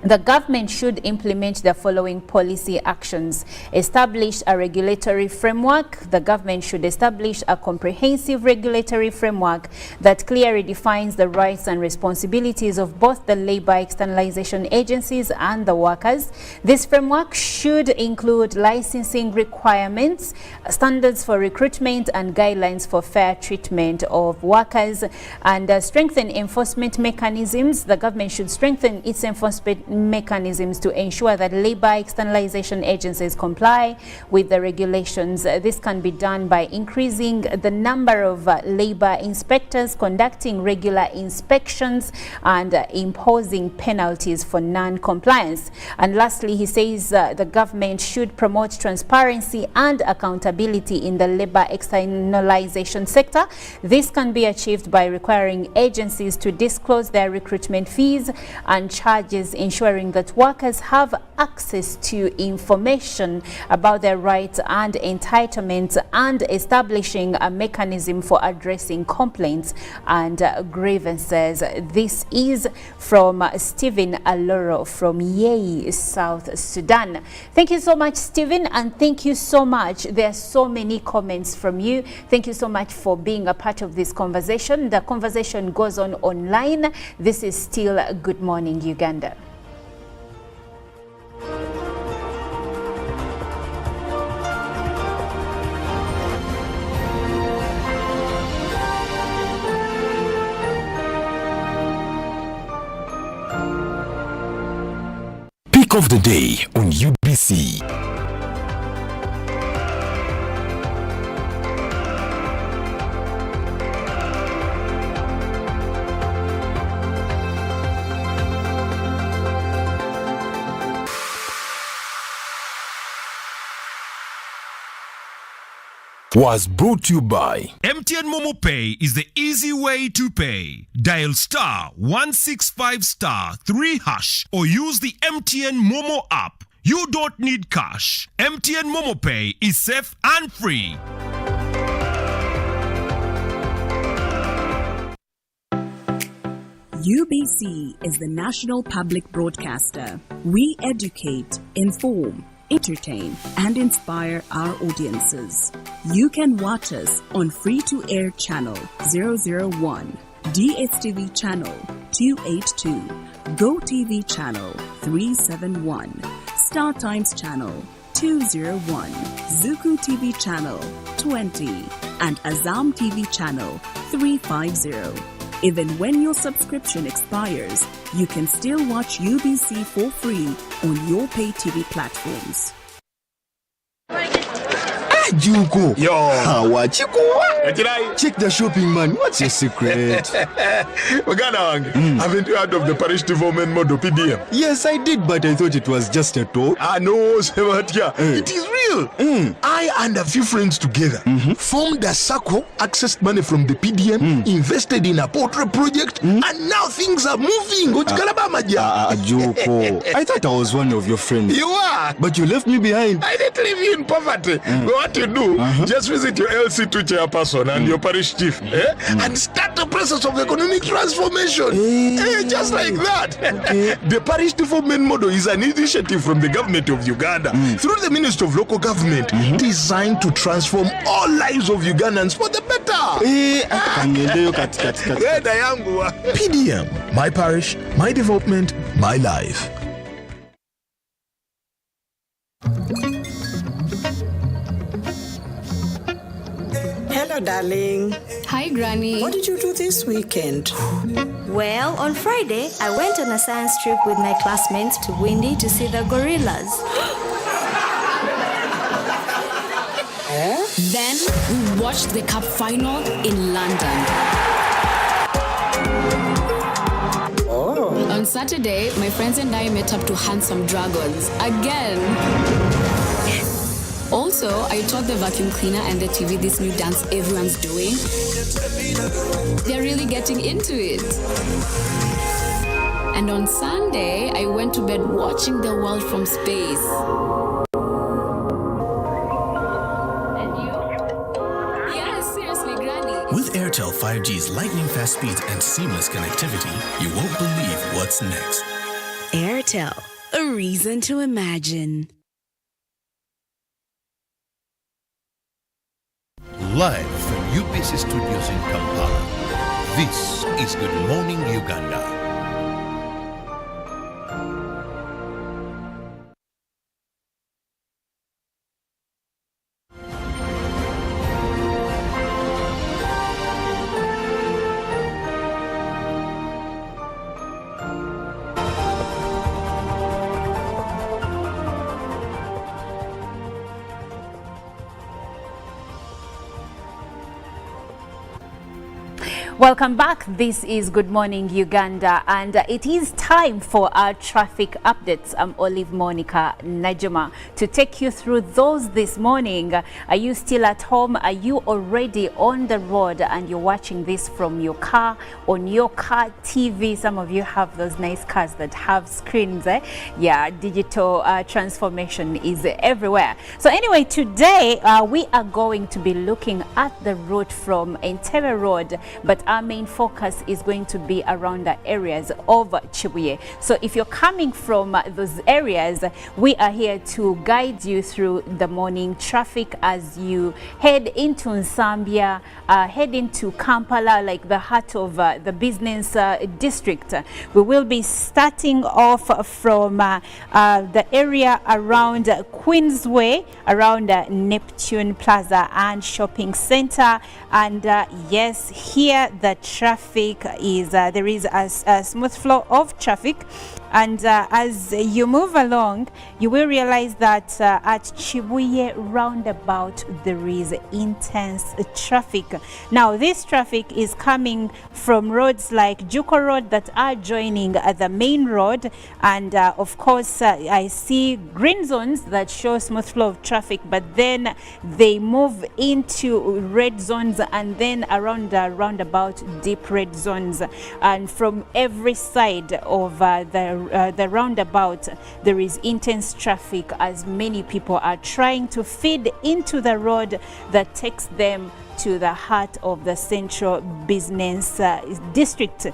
the government should implement the following policy actions. Establish a regulatory framework. The government should establish a comprehensive regulatory framework that clearly defines the rights and responsibilities of both the labor externalization agencies and the workers. This framework should include licensing requirements, standards for recruitment, and guidelines for fair treatment of workers, and strengthen enforcement mechanisms. The government should strengthen its enforcement mechanisms to ensure that labor externalization agencies comply with the regulations. This can be done by increasing the number of labor inspectors, conducting regular inspections, and imposing penalties for non-compliance. And lastly, he says the government should promote transparency and accountability in the labor externalization sector. This can be achieved by requiring agencies to disclose their recruitment fees and charges, ensuring that workers have access to information about their rights and entitlements, and establishing a mechanism for addressing complaints and grievances. This is from Stephen Aloro from Yei, South Sudan. Thank you so much, Stephen, and thank you so much. There are so many comments from you. Thank you so much for being a part of this conversation. The conversation goes on online. This is still Good Morning Uganda. Pick of the day on UBC. Was brought to you by MTN Momo Pay is the easy way to pay. Dial *165*3# or use the MTN Momo app. You don't need cash. MTN Momo Pay is safe and free. UBC is the national public broadcaster. We educate, inform, entertain, and inspire our audiences. You can watch us on free-to-air channel 001, DSTV channel 282, GoTV channel 371, Star Times channel 201, Zuku TV channel 20, and Azam TV channel 350. Even when your subscription expires, you can still watch UBC for free on your pay TV platforms. Juko. Yo. Check the shopping, man. What's your secret? Haven't you heard of the parish development model PDM? Yes, I did, but I thought it was just a talk. No, Sebatia. It is real. I and a few friends together formed a circle, accessed money from the PDM, invested in a portrait project, and now things are moving. Juko. I thought I was one of your friends. You are. But you left me behind. I didn't leave you in poverty. What you do, just visit your LC2 chairperson and your parish chief and start the process of economic transformation. Just like that. The parish development model is an initiative from the government of Uganda through the Ministry of Local Government designed to transform all lives of Ugandans for the better. PDM, my parish, my development, my life. Hello, darling. Hi, Granny. What did you do this weekend? Well, on Friday, I went on a science trip with my classmates to Windy to see the gorillas. Then, we watched the cup final in London. On Saturday, my friends and I met up to hunt some dragons. Again. Also, I taught the vacuum cleaner and the TV this new dance everyone's doing. They're really getting into it. And on Sunday, I went to bed watching the world from space. And you? Yeah, seriously, Granny. With Airtel 5G's lightning fast speeds and seamless connectivity, you won't believe what's next. Airtel, a reason to imagine. Live from UBC Studios in Kampala, this is Good Morning Uganda. Welcome back. This is Good Morning Uganda, and it is time for our traffic updates. I'm Olive Monica Najuma to take you through those this morning. Are you still at home? Are you already on the road and you're watching this from your car, on your car TV? Some of you have those nice cars that have screens. Yeah, digital transformation is everywhere. So anyway, today we are going to be looking at the route from Entebbe Road, but our main focus is going to be around the areas of Chibuye. So if you're coming from those areas, we are here to guide you through the morning traffic as you head into Nsambya, head into Kampala, like the heart of the business district. We will be starting off from the area around Queensway, around Neptune Plaza and Shopping Center. And yes, here the traffic is, there is a smooth flow of traffic. And as you move along, you will realize that at Chibuye roundabout, there is intense traffic. Now, this traffic is coming from roads like Juko Road that are joining the main road. And of course, I see green zones that show smooth flow of traffic, but then they move into red zones and then around the roundabout, deep red zones. And from every side of the roundabout, there is intense traffic as many people are trying to feed into the road that takes them to the heart of the central business district.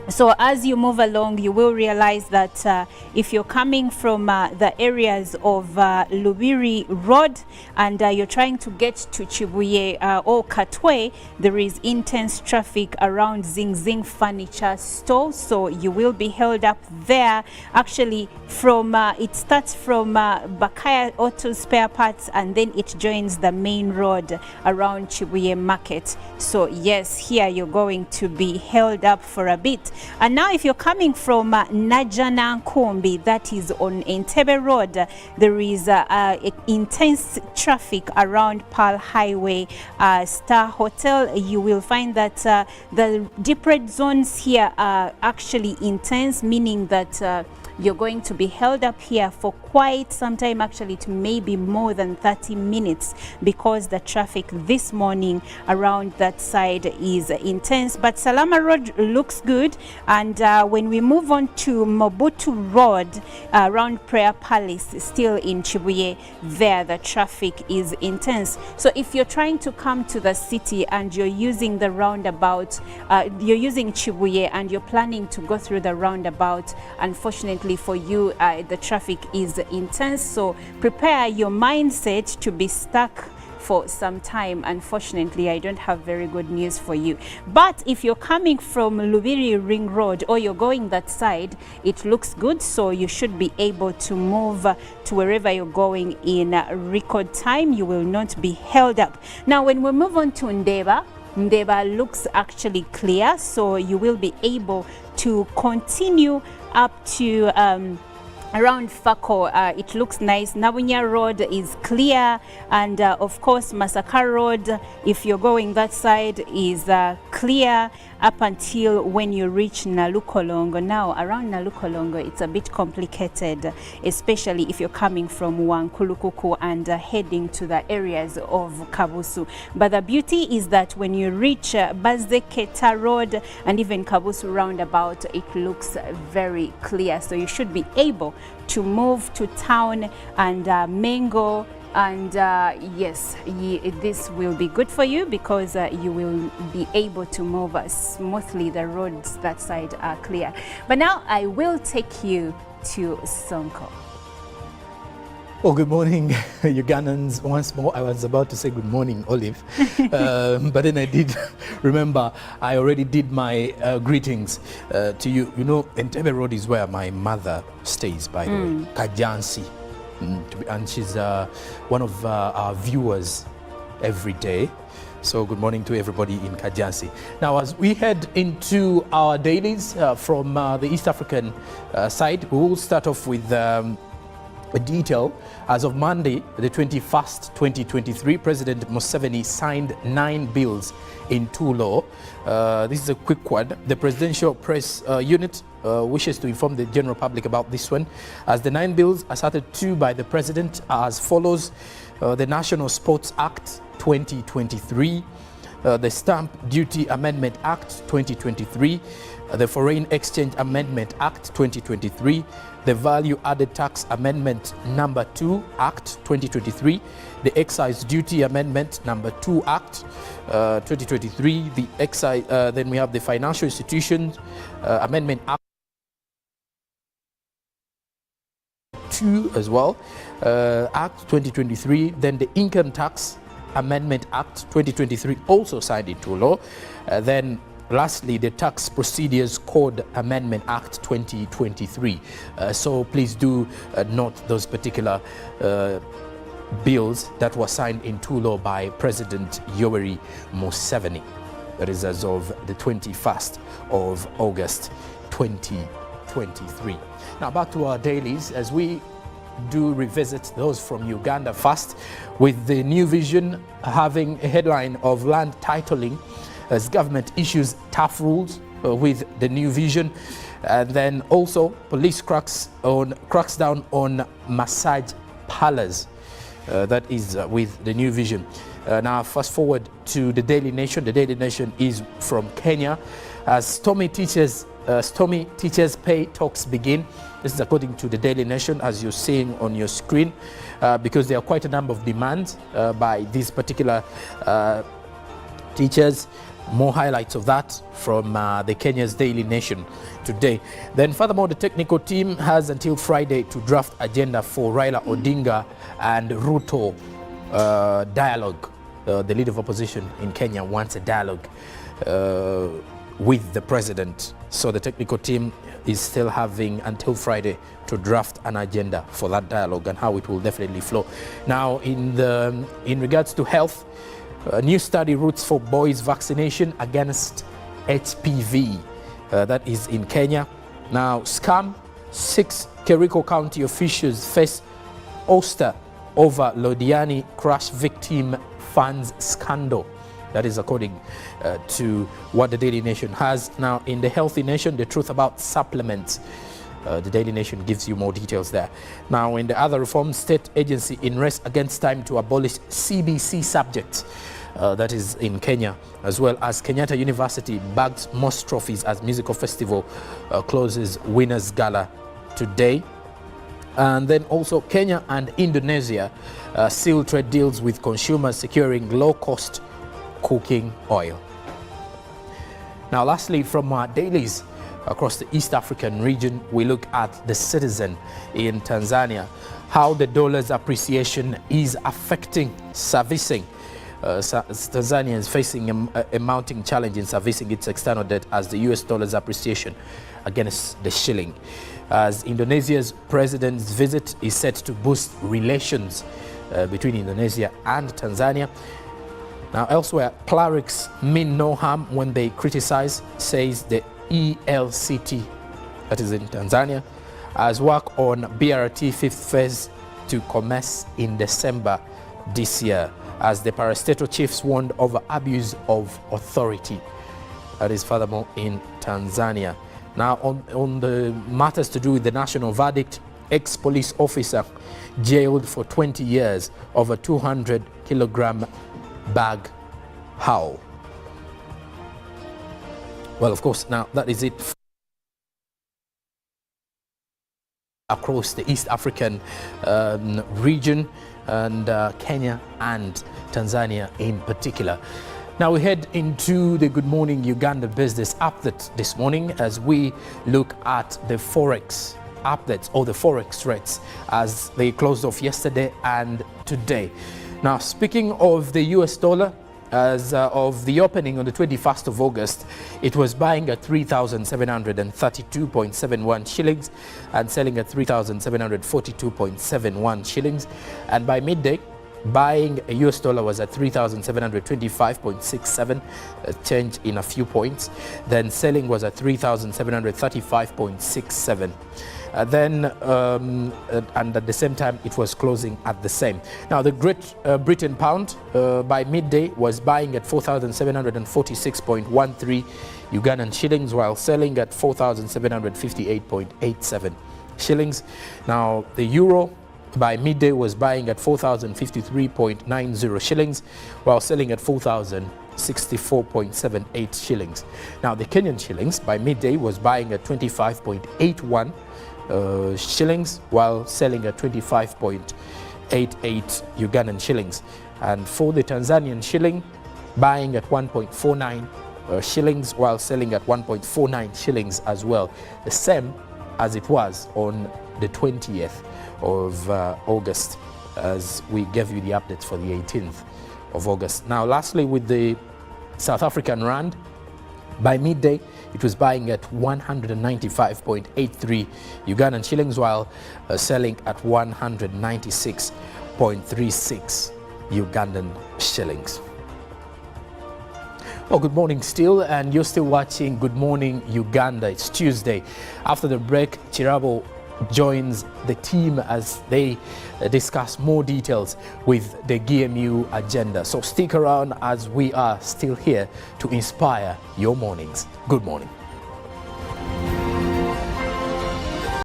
So as you move along, you will realize that if you're coming from the areas of Lubiri Road and you're trying to get to Chibuye or Katwe, there is intense traffic around Zing Zing Furniture Store. So you will be held up there. Actually, from it starts from Bakaya Auto Spare Parts and then it joins the main road around Chibuye Market. So yes, here you're going to be held up for a bit. And now if you're coming from Najana Nkumbi, that is on Entebbe Road, there is intense traffic around Pearl Highway, Star Hotel. You will find that the deep red zones here are actually intense, meaning that you're going to be held up here for quite some time, actually to maybe more than 30 minutes, because the traffic this morning around that side is intense. But Salama Road looks good, and when we move on to Mobutu Road around Prayer Palace, still in Chibuye, there the traffic is intense. So if you're trying to come to the city and you're using the roundabout, you're using Chibuye and you're planning to go through the roundabout, unfortunately for you, the traffic is intense. So prepare your mindset to be stuck for some time. Unfortunately, I don't have very good news for you. But if you're coming from Lubiri Ring Road or you're going that side, it looks good. So you should be able to move to wherever you're going in record time. You will not be held up. Now, when we move on to Ndeba looks actually clear. So you will be able to continue up to around Fako, it looks nice. Nabunya Road is clear, and of course Masaka Road, if you're going that side, is clear up until when you reach Nalukolongo. Now around Nalukolongo it's a bit complicated, especially if you're coming from Wankulukuku and heading to the areas of Kabusu. But the beauty is that when you reach Bazeketa Road and even Kabusu roundabout, it looks very clear, so you should be able to move to town and Mengo, and yes, this will be good for you because you will be able to move smoothly. The roads that side are clear. But now I will take you to Sonko. Well, good morning, Ugandans. Once more, I was about to say good morning, Olive, but then I did remember I already did my greetings to you. You know, Entebbe Road is where my mother stays, by the way, Kajansi, and she's one of our viewers every day. So good morning to everybody in Kajansi. Now, as we head into our dailies from the East African side, we will start off with a detail. As of Monday, the 21st, 2023, President Museveni signed 9 bills into law. This is a quick one. The Presidential Press Unit wishes to inform the general public about this one, as the 9 bills asserted to by the President are as follows. The National Sports Act 2023, the Stamp Duty Amendment Act 2023, the Foreign Exchange Amendment Act 2023, the Value Added Tax Amendment Number 2 Act 2023, the Excise Duty Amendment Number 2 Act 2023, the Excise, then we have the Financial Institutions Amendment Act 2 as well, Act 2023, then the Income Tax Amendment Act 2023 also signed into law, then lastly, the Tax Procedures Code Amendment Act 2023. So please do note those particular bills that were signed into law by President Yoweri Museveni. That is as of the 21st of August 2023. Now back to our dailies as we do revisit those from Uganda first, with the New Vision having a headline of land titling as government issues tough rules with the New Vision, and then also police cracks down on massage parlors. That is with the New Vision. Now fast forward to the Daily Nation. The Daily Nation is from Kenya as stormy teachers pay talks begin. This is according to the Daily Nation, as you're seeing on your screen, because there are quite a number of demands by these particular teachers. More highlights of that from the Kenya's Daily Nation today. Then furthermore, the technical team has until Friday to draft agenda for Raila Odinga and Ruto dialogue. The leader of opposition in Kenya wants a dialogue with the president. So the technical team is still having until Friday to draft an agenda for that dialogue and how it will definitely flow. Now, in regards to health, a new study roots for boys' vaccination against HPV. That is in Kenya. Now, scam, 6 Kericho County officials face ouster over Lodiani crash victim funds scandal. That is according to what the Daily Nation has. Now, in the Healthy Nation, the truth about supplements. The Daily Nation gives you more details there. Now, in the other reforms, state agency in race against time to abolish CBC subjects. That is in Kenya, as well as Kenyatta University bags most trophies as musical festival closes winners gala today. And then also Kenya and Indonesia seal trade deals with consumers securing low-cost cooking oil. Now, lastly, from our dailies across the East African region, we look at the Citizen in Tanzania, how the dollar's appreciation is affecting servicing. Tanzania is facing a mounting challenge in servicing its external debt as the US dollar's appreciation against the shilling. As Indonesia's president's visit is set to boost relations between Indonesia and Tanzania. Now, elsewhere, clerics mean no harm when they criticize, says the ELCT, that is in Tanzania, as work on BRT 5th phase to commence in December this year, as the parastatal chiefs warned over abuse of authority. That is furthermore in Tanzania. Now, on the matters to do with the national verdict, ex-police officer jailed for 20 years over 200-kilogram bag haul. Well, of course, now that is it across the East African region, and Kenya and Tanzania in particular. Now we head into the Good Morning Uganda business update this morning as we look at the Forex updates or the Forex rates as they closed off yesterday and today. Now, speaking of the US dollar, as of the opening on the 21st of August, it was buying at 3,732.71 shillings and selling at 3,742.71 shillings. And by midday, buying a US dollar was at 3,725.67, a change in a few points. Then selling was at 3,735.67. And at the same time, it was closing at the same. Now, the Great Britain pound by midday was buying at 4,746.13 Ugandan shillings, while selling at 4,758.87 shillings. Now, the euro by midday was buying at 4,053.90 shillings, while selling at 4,064.78 shillings. Now, the Kenyan shillings by midday was buying at 25.81 shillings, while selling at 25.88 Ugandan shillings. And for the Tanzanian shilling, buying at 1.49 shillings, while selling at 1.49 shillings as well, the same as it was on the 20th of August, as we gave you the updates for the 18th of August. Now, lastly, with the South African rand, by midday, it was buying at 195.83 Ugandan shillings, while selling at 196.36 Ugandan shillings. Well, good morning still, and you're still watching Good Morning Uganda. It's Tuesday. After the break, Chirabo joins the team as they discuss more details with the GMU agenda. So stick around as we are still here to inspire your mornings. Good morning.